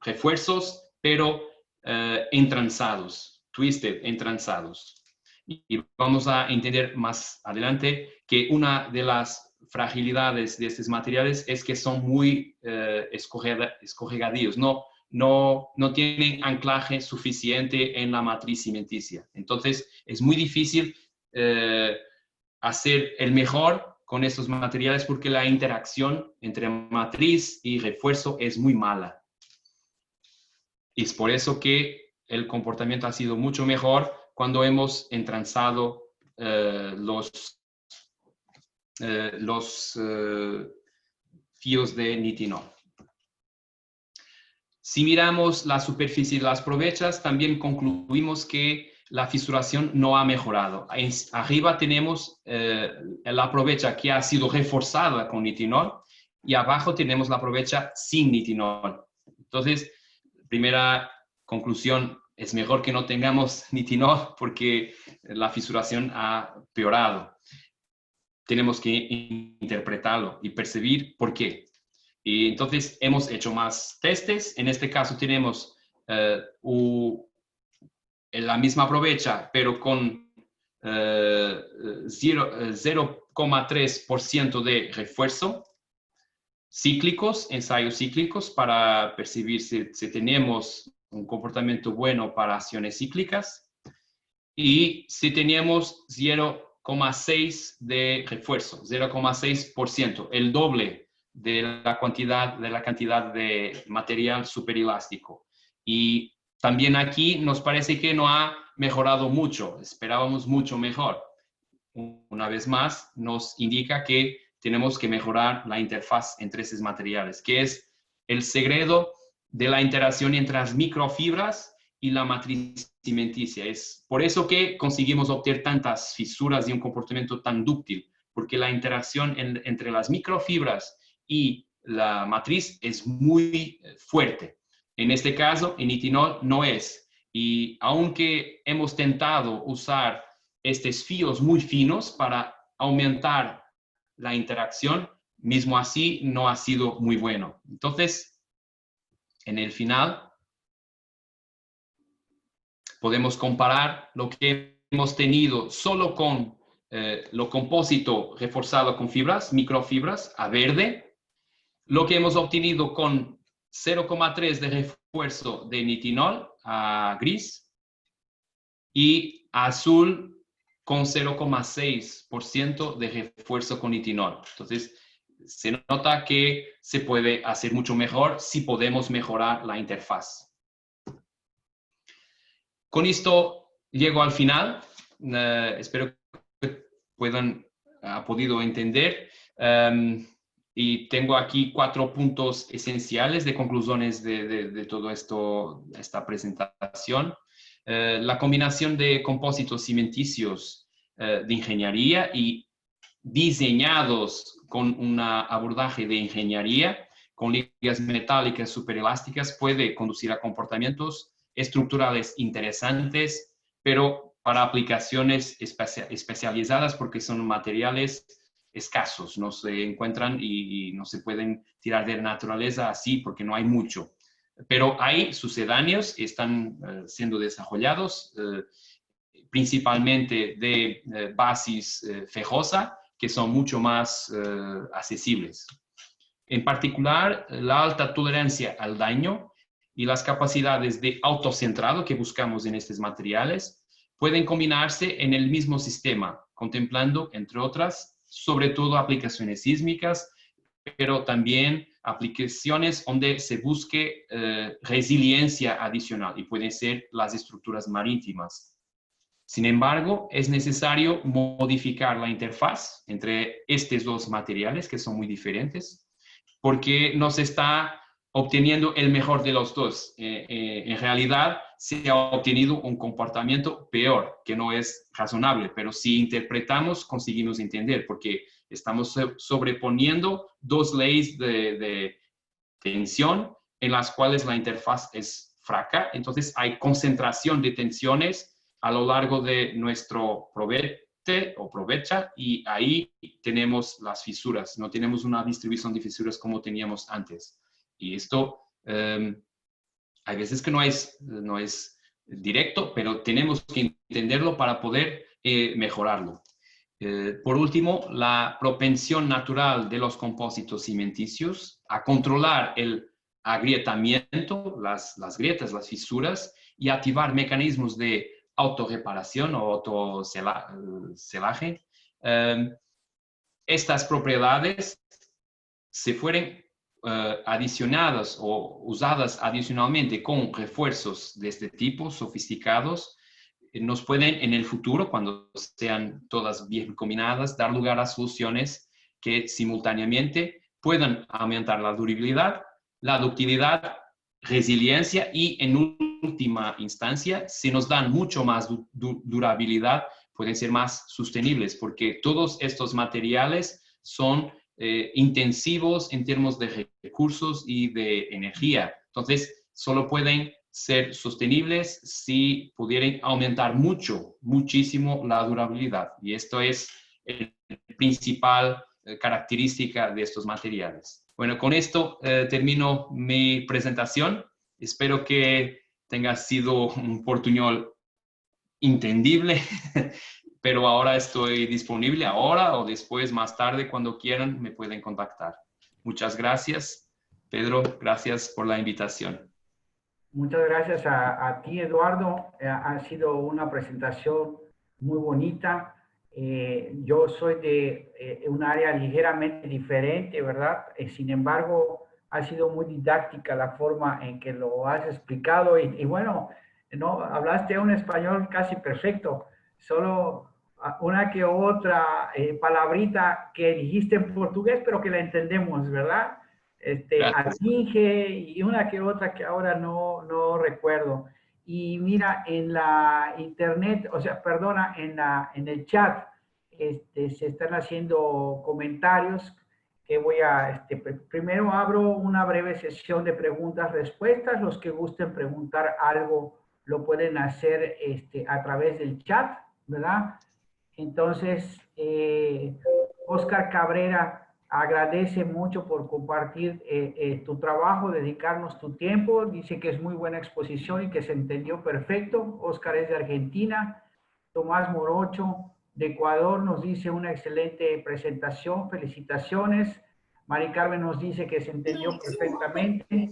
Speaker 4: refuerzos, pero entranzados, twisted, entranzados. Y vamos a entender más adelante que una de las fragilidades de estos materiales es que son muy escorregadíos, no tienen anclaje suficiente en la matriz cementicia. Entonces, es muy difícil hacer el mejor con estos materiales porque la interacción entre matriz y refuerzo es muy mala. Y es por eso que el comportamiento ha sido mucho mejor cuando hemos entranzado los fíos de nitinol. Si miramos la superficie de las provechas, también concluimos que la fisuración no ha mejorado. Arriba tenemos la provecha que ha sido reforzada con nitinol y abajo tenemos la provecha sin nitinol. Entonces, primera conclusión, es mejor que no tengamos nitinol porque la fisuración ha peorado. Tenemos que interpretarlo y percibir por qué. Y entonces hemos hecho más testes. En este caso tenemos la misma provecha, pero con 0,3% de refuerzo, cíclicos, ensayos cíclicos para percibir si tenemos un comportamiento bueno para acciones cíclicas y si tenemos 0,6 de refuerzo, 0,6%, el doble de la cantidad de material superelástico. Y también aquí nos parece que no ha mejorado mucho, esperábamos mucho mejor. Una vez más, nos indica que tenemos que mejorar la interfaz entre esos materiales, que es el secreto de la interacción entre las microfibras y la matriz cementicia. Es por eso que conseguimos obtener tantas fisuras y un comportamiento tan dúctil, porque la interacción entre las microfibras y la matriz es muy fuerte. En este caso, en nitinol no es. Y aunque hemos tentado usar estos fíos muy finos para aumentar la interacción, mismo así no ha sido muy bueno. Entonces, en el final, podemos comparar lo que hemos tenido solo con lo compósito reforzado con fibras, microfibras, a verde, lo que hemos obtenido con 0,3 de refuerzo de nitinol, a gris, y a azul con 0,6% de refuerzo con nitinol. Entonces, se nota que se puede hacer mucho mejor si podemos mejorar la interfaz. Con esto llego al final. Espero que hayan podido entender. Y tengo aquí 4 puntos esenciales de conclusiones de todo esto, esta presentación. La combinación de compósitos cimenticios de ingeniería y diseñados con un abordaje de ingeniería con ligas metálicas superelásticas puede conducir a comportamientos estructurales interesantes, pero para aplicaciones especializadas porque son materiales escasos, no se encuentran y no se pueden tirar de naturaleza así porque no hay mucho. Pero hay sucedáneos, están siendo desarrollados principalmente de basis fejosa, que son mucho más accesibles. En particular, la alta tolerancia al daño y las capacidades de autocentrado que buscamos en estos materiales pueden combinarse en el mismo sistema, contemplando, entre otras, sobre todo aplicaciones sísmicas, pero también aplicaciones donde se busque resiliencia adicional y pueden ser las estructuras marítimas. Sin embargo, es necesario modificar la interfaz entre estos dos materiales que son muy diferentes porque no se está obteniendo el mejor de los dos. En realidad, se ha obtenido un comportamiento peor, que no es razonable, pero si interpretamos, conseguimos entender, porque estamos sobreponiendo dos leyes de tensión en las cuales la interfaz es fraca, entonces hay concentración de tensiones a lo largo de nuestro probete o probecha y ahí tenemos las fisuras, no tenemos una distribución de fisuras como teníamos antes. Y esto hay veces que no es directo, pero tenemos que entenderlo para poder mejorarlo. Por último, la propensión natural de los compósitos cimenticios a controlar el agrietamiento, las grietas, las fisuras, y activar mecanismos de autorreparación o autocelaje. Estas propiedades se fueron adicionadas o usadas adicionalmente con refuerzos de este tipo, sofisticados, nos pueden en el futuro, cuando sean todas bien combinadas, dar lugar a soluciones que simultáneamente puedan aumentar la durabilidad, la ductilidad, resiliencia y en última instancia, si nos dan mucho más durabilidad, pueden ser más sostenibles, porque todos estos materiales son intensivos en términos de recursos y de energía. Entonces, solo pueden ser sostenibles si pudieran aumentar muchísimo la durabilidad. Y esto es la principal característica de estos materiales. Bueno, con esto termino mi presentación. Espero que tenga sido un portuñol entendible, pero ahora estoy disponible ahora o después, más tarde, cuando quieran, me pueden contactar. Muchas gracias. Pedro, gracias por la invitación.
Speaker 1: Muchas gracias a ti, Eduardo. Ha sido una presentación muy bonita. Yo soy de un área ligeramente diferente, ¿verdad? Sin embargo, ha sido muy didáctica la forma en que lo has explicado y bueno, no hablaste un español casi perfecto, solo una que otra palabrita que dijiste en portugués, pero que la entendemos, ¿verdad? Atinge y una que otra que ahora no recuerdo. Y mira, en la internet, o sea, perdona, en el chat, se están haciendo comentarios que voy a, primero abro una breve sesión de preguntas-respuestas. Los que gusten preguntar algo lo pueden hacer a través del chat, ¿verdad? Entonces, Oscar Cabrera agradece mucho por compartir tu trabajo, dedicarnos tu tiempo. Dice que es muy buena exposición y que se entendió perfecto. Oscar es de Argentina. Tomás Morocho de Ecuador nos dice una excelente presentación. Felicitaciones. Mari Carmen nos dice que se entendió perfectamente.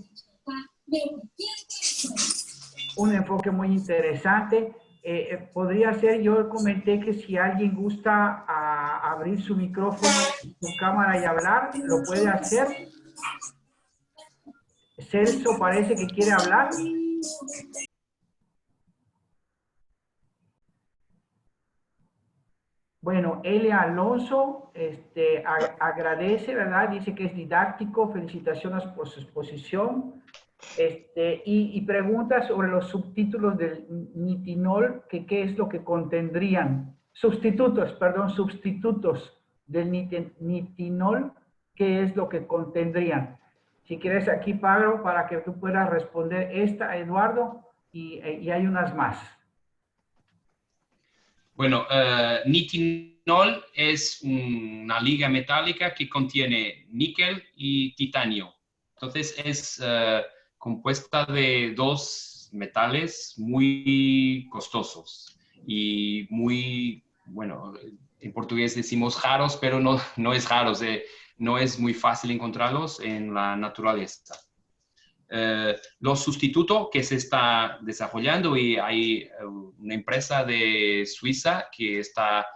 Speaker 1: Un enfoque muy interesante. Podría ser, yo comenté que si alguien gusta abrir su micrófono, su cámara y hablar, lo puede hacer. Celso parece que quiere hablar. Bueno, Elia Alonso agradece, ¿verdad? Dice que es didáctico, felicitaciones por su exposición. Y pregunta sobre los subtítulos del nitinol, que qué es lo que contendrían. Sustitutos del nitinol, qué es lo que contendrían. Si quieres aquí, Pablo, para que tú puedas responder esta, Eduardo, y hay unas más.
Speaker 4: Bueno, nitinol es una liga metálica que contiene níquel y titanio. Entonces es compuesta de dos metales muy costosos y muy, bueno, en portugués decimos raros, pero no es raros, no es muy fácil encontrarlos en la naturaleza. Los sustitutos que se está desarrollando y hay una empresa de Suiza que está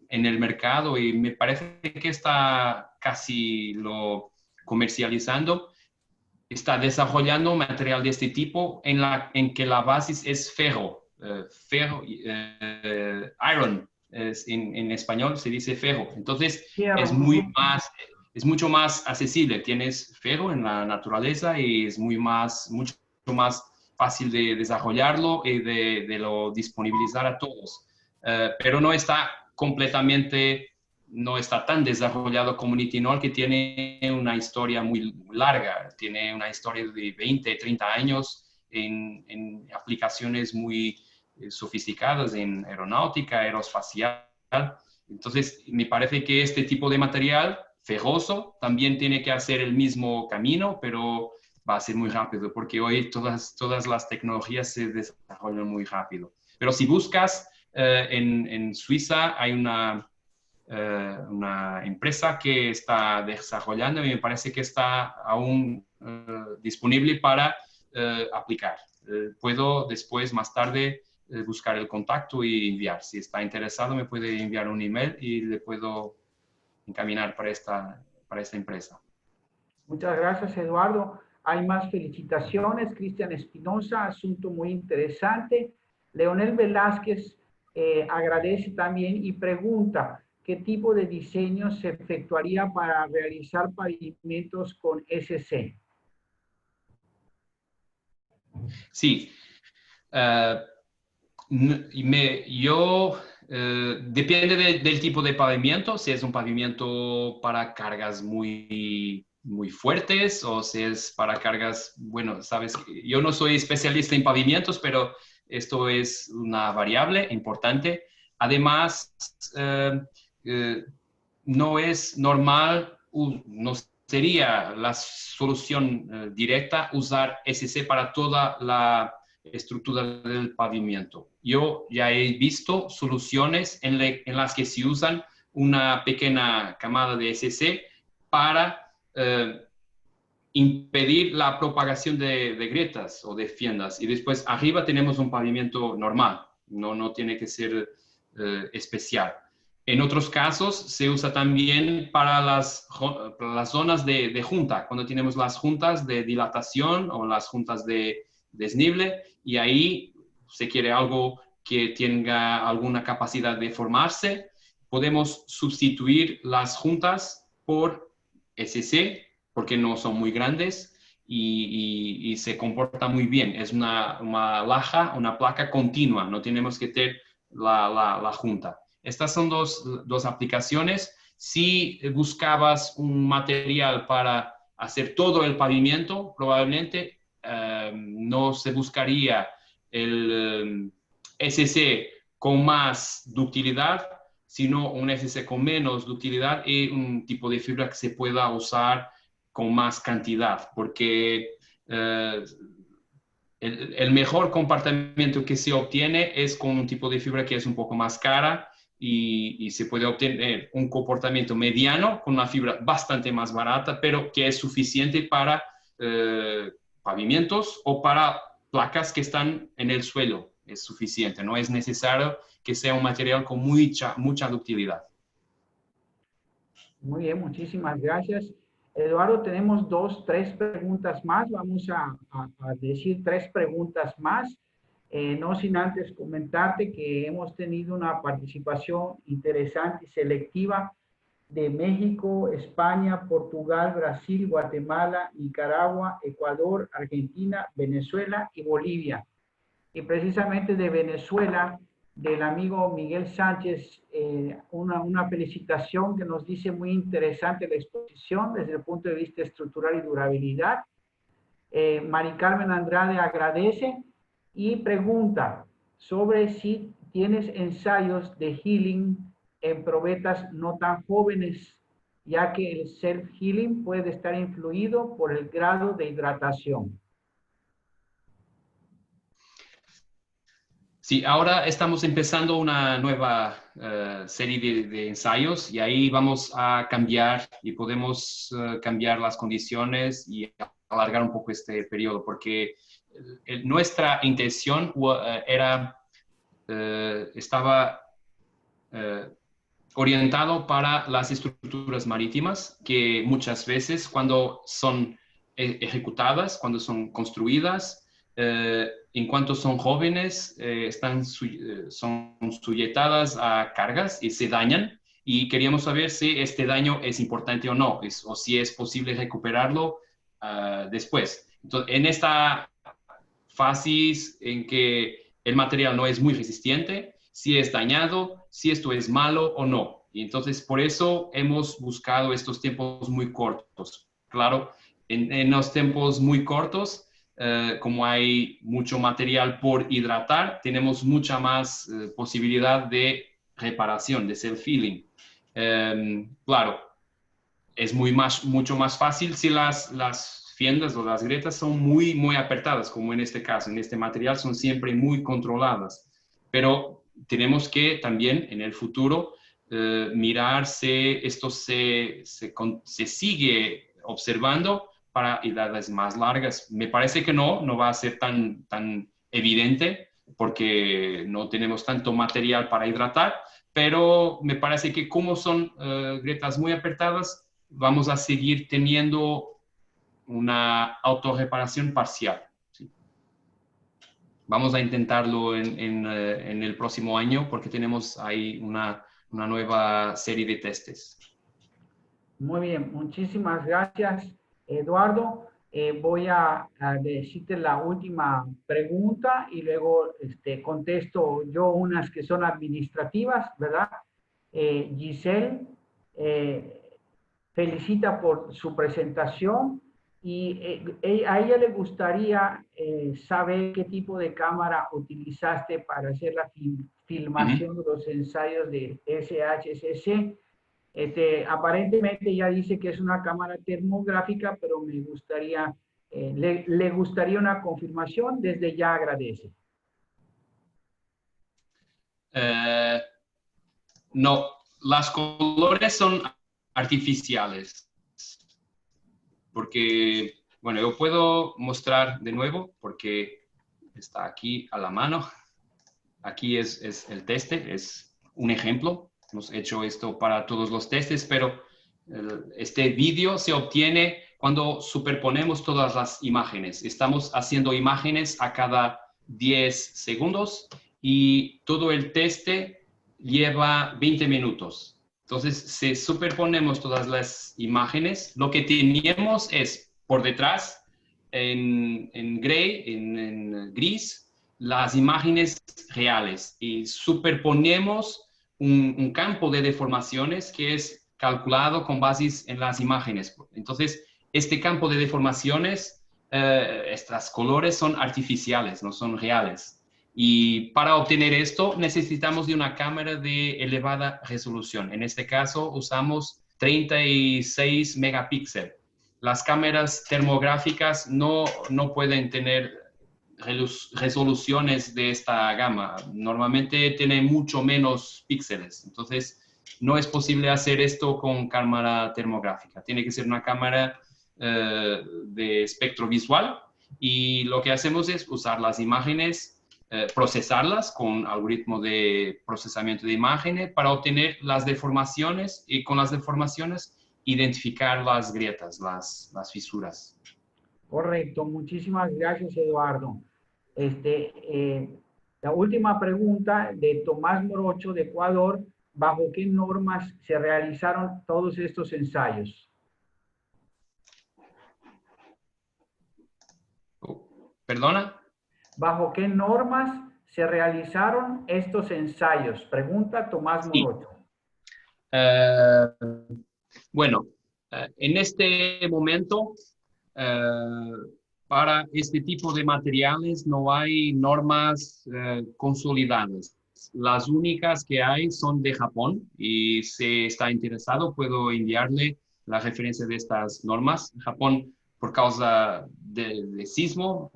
Speaker 4: en el mercado y me parece que está casi lo comercializando, está desarrollando material de este tipo en que la base es ferro, iron, en español se dice ferro. Entonces
Speaker 1: Fierro.
Speaker 4: es mucho más accesible. Tienes ferro en la naturaleza y es mucho más fácil de desarrollarlo y de lo disponibilizar a todos. Pero no está tan desarrollado como nitinol, que tiene una historia muy larga, tiene una historia de 20, 30 años en aplicaciones muy sofisticadas en aeronáutica, aeroespacial. Entonces, me parece que este tipo de material ferroso también tiene que hacer el mismo camino, pero va a ser muy rápido, porque hoy todas las tecnologías se desarrollan muy rápido. Pero si buscas, en Suiza hay una empresa que está desarrollando y me parece que está aún disponible para aplicar. Puedo después, más tarde, buscar el contacto y enviar. Si está interesado, me puede enviar un email y le puedo encaminar para esta empresa.
Speaker 1: Muchas gracias, Eduardo. Hay más felicitaciones. Cristian Espinosa, asunto muy interesante. Leonel Velázquez agradece también y pregunta, ¿qué tipo de diseño se efectuaría para realizar pavimentos con SC?
Speaker 4: Sí. Depende del tipo de pavimento, si es un pavimento para cargas muy fuertes o si es para cargas, bueno, sabes, yo no soy especialista en pavimentos, pero esto es una variable importante. Además, no es normal, no sería la solución directa usar SC para toda la estructura del pavimento. Yo ya he visto soluciones en las que se usan una pequeña camada de SC para impedir la propagación de grietas o de fiendas. Y después arriba tenemos un pavimento normal, no tiene que ser especial. En otros casos se usa también para las zonas de junta, cuando tenemos las juntas de dilatación o las juntas de desnivel, y ahí se quiere algo que tenga alguna capacidad de formarse, podemos sustituir las juntas por SC, porque no son muy grandes y se comporta muy bien. Es una laja, una placa continua, no tenemos que tener la junta. Estas son dos aplicaciones. Si buscabas un material para hacer todo el pavimento, probablemente no se buscaría el SC con más ductilidad, sino un SC con menos ductilidad y un tipo de fibra que se pueda usar con más cantidad, porque el mejor comportamiento que se obtiene es con un tipo de fibra que es un poco más cara y se puede obtener un comportamiento mediano con una fibra bastante más barata, pero que es suficiente para pavimentos o para placas que están en el suelo. Es suficiente, no es necesario que sea un material con mucha ductilidad.
Speaker 1: Muy bien, muchísimas gracias. Eduardo, tenemos 3 preguntas más. Vamos a decir 3 preguntas más. No sin antes comentarte que hemos tenido una participación interesante y selectiva de México, España, Portugal, Brasil, Guatemala, Nicaragua, Ecuador, Argentina, Venezuela y Bolivia. Y precisamente de Venezuela, del amigo Miguel Sánchez, una felicitación que nos dice muy interesante la exposición desde el punto de vista estructural y durabilidad. Mari Carmen Andrade agradece y pregunta sobre si tienes ensayos de healing en probetas no tan jóvenes, ya que el self-healing puede estar influido por el grado de hidratación.
Speaker 4: Sí, ahora estamos empezando una nueva serie de ensayos y ahí vamos a cambiar y podemos cambiar las condiciones y alargar un poco este periodo, porque nuestra intención estaba orientado para las estructuras marítimas que muchas veces cuando son ejecutadas, cuando son construidas, en cuanto son jóvenes, son sujetadas a cargas y se dañan. Y queríamos saber si este daño es importante o no, o si es posible recuperarlo después. Entonces, en esta fase en que el material no es muy resistente, si es dañado, si esto es malo o no. Y entonces, por eso hemos buscado estos tiempos muy cortos. Claro, en los tiempos muy cortos, como hay mucho material por hidratar, tenemos mucha más posibilidad de reparación, de self-healing. Claro, es mucho más fácil si las fiendas o las grietas son muy apretadas, como en este caso. En este material son siempre muy controladas. Pero tenemos que también en el futuro mirar si esto se sigue observando para edades más largas. Me parece que no va a ser tan evidente porque no tenemos tanto material para hidratar, pero me parece que como son grietas muy apretadas, vamos a seguir teniendo una autorreparación parcial. ¿Sí? Vamos a intentarlo en el próximo año porque tenemos ahí una nueva serie de testes.
Speaker 1: Muy bien, muchísimas gracias, Eduardo. Voy a decirte la última pregunta y luego contesto yo unas que son administrativas, ¿verdad? Giselle felicita por su presentación y a ella le gustaría saber qué tipo de cámara utilizaste para hacer la filmación de los ensayos de SHSC. Aparentemente ya dice que es una cámara termográfica, pero me gustaría, le gustaría una confirmación, desde ya agradece.
Speaker 4: No, las colores son artificiales, porque, bueno, yo puedo mostrar de nuevo, porque está aquí a la mano. Aquí es el teste, es un ejemplo. Hemos hecho esto para todos los testes, pero este vídeo se obtiene cuando superponemos todas las imágenes. Estamos haciendo imágenes a cada 10 segundos y todo el teste lleva 20 minutos. Entonces, si superponemos todas las imágenes, lo que teníamos es por detrás, en gris, las imágenes reales y superponemos un campo de deformaciones que es calculado con bases en las imágenes. Entonces, este campo de deformaciones, estos colores son artificiales, no son reales. Y para obtener esto necesitamos de una cámara de elevada resolución. En este caso usamos 36 megapíxeles. Las cámaras termográficas no pueden tener resoluciones de esta gama. Normalmente tiene mucho menos píxeles. Entonces, no es posible hacer esto con cámara termográfica. Tiene que ser una cámara de espectro visual. Y lo que hacemos es usar las imágenes, procesarlas con algoritmo de procesamiento de imágenes para obtener las deformaciones y con las deformaciones identificar las grietas, las fisuras.
Speaker 1: Correcto, muchísimas gracias, Eduardo. La última pregunta de Tomás Morocho, de Ecuador: ¿bajo qué normas se realizaron todos estos ensayos?
Speaker 4: ¿Perdona?
Speaker 1: ¿Bajo qué normas se realizaron estos ensayos? Pregunta Tomás Morocho.
Speaker 4: Bueno, en este momento, para este tipo de materiales no hay normas consolidadas. Las únicas que hay son de Japón y si está interesado puedo enviarle la referencia de estas normas. Japón, por causa de sismo,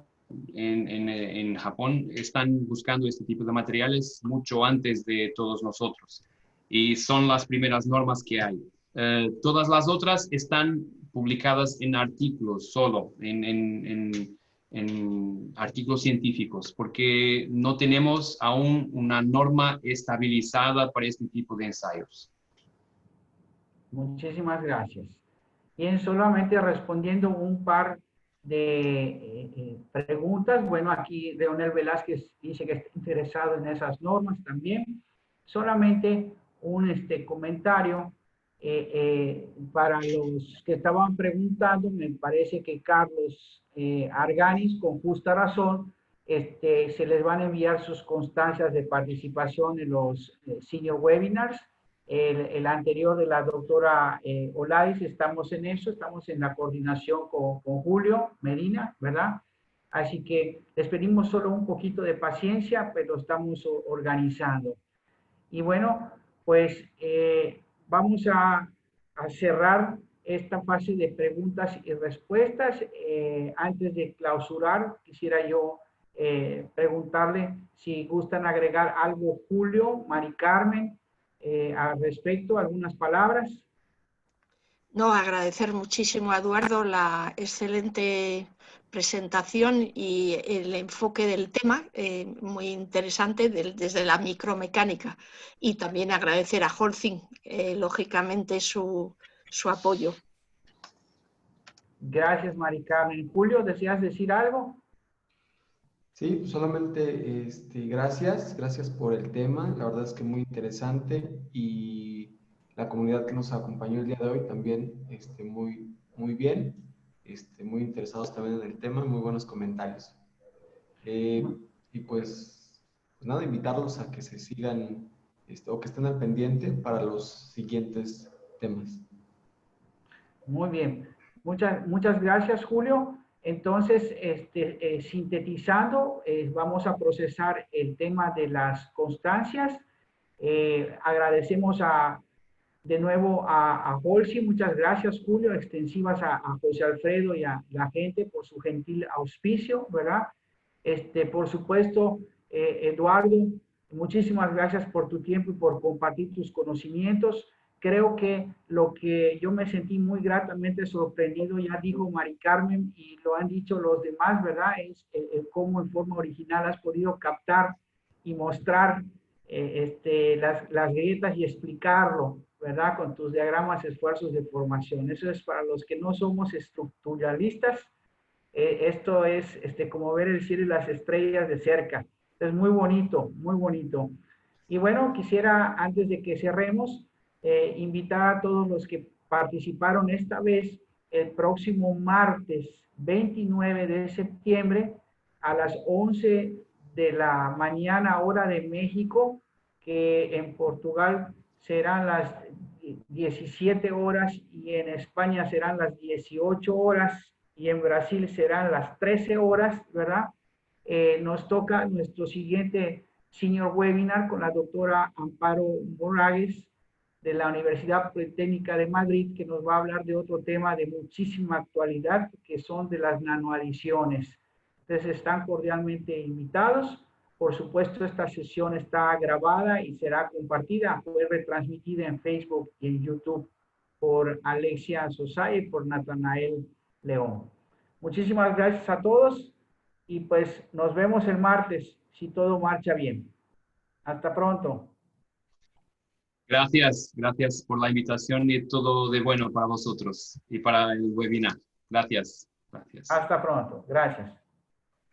Speaker 4: en Japón están buscando este tipo de materiales mucho antes de todos nosotros y son las primeras normas que hay. Todas las otras están publicadas en artículos solo, en artículos científicos, porque no tenemos aún una norma estabilizada para este tipo de ensayos.
Speaker 1: Muchísimas gracias. Bien, solamente respondiendo un par de preguntas. Bueno, aquí Leonel Velázquez dice que está interesado en esas normas también. Solamente un comentario para los que estaban preguntando. Me parece que Carlos Arganis, con justa razón, se les van a enviar sus constancias de participación en los senior webinars. El anterior de la doctora Oladis, estamos en eso, estamos en la coordinación con Julio Medina, ¿verdad? Así que les pedimos solo un poquito de paciencia, pero estamos organizando. Y bueno, pues vamos a cerrar esta fase de preguntas y respuestas. Antes de clausurar, quisiera yo preguntarle si gustan agregar algo, Julio, Mari Carmen, al respecto, algunas palabras.
Speaker 2: No, agradecer muchísimo a Eduardo la excelente presentación y el enfoque del tema, muy interesante desde la micromecánica. Y también agradecer a Holcim, lógicamente, su apoyo.
Speaker 1: Gracias, Mari Carmen. Julio, ¿deseas decir algo?
Speaker 3: Sí, pues solamente gracias por el tema, la verdad es que muy interesante y la comunidad que nos acompañó el día de hoy también muy bien, muy interesados también en el tema, muy buenos comentarios. Y pues nada, invitarlos a que se sigan o que estén al pendiente para los siguientes temas.
Speaker 1: Muy bien. Muchas gracias, Julio. Entonces, sintetizando, vamos a procesar el tema de las constancias. Agradecemos de nuevo a Holcim. Muchas gracias, Julio. Extensivas a José Alfredo y a la gente por su gentil auspicio, ¿verdad? Por supuesto, Eduardo, muchísimas gracias por tu tiempo y por compartir tus conocimientos. Creo que lo que yo me sentí muy gratamente sorprendido, ya dijo Mari Carmen y lo han dicho los demás, ¿verdad? Es cómo en forma original has podido captar y mostrar las grietas y explicarlo, ¿verdad? Con tus diagramas, esfuerzos de formación. Eso es para los que no somos estructuralistas. Esto es como ver el cielo y las estrellas de cerca. Es muy bonito, muy bonito. Y bueno, quisiera, antes de que cerremos, invitar a todos los que participaron esta vez el próximo martes 29 de septiembre a las 11 de la mañana, hora de México, que en Portugal serán las 17 horas y en España serán las 18 horas y en Brasil serán las 13 horas, ¿verdad? Nos toca nuestro siguiente senior webinar con la doctora Amparo Moragues de la Universidad Politécnica de Madrid, que nos va a hablar de otro tema de muchísima actualidad, que son de las nanoadiciones. Entonces están cordialmente invitados. Por supuesto, esta sesión está grabada y será compartida, fue retransmitida en Facebook y en YouTube por Alexia Sosa y por Natanael León. Muchísimas gracias a todos y pues nos vemos el martes si todo marcha bien. Hasta pronto.
Speaker 4: Gracias por la invitación y todo de bueno para vosotros y para el webinar. Gracias.
Speaker 1: Hasta pronto. Gracias.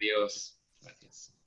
Speaker 4: Adiós. Gracias.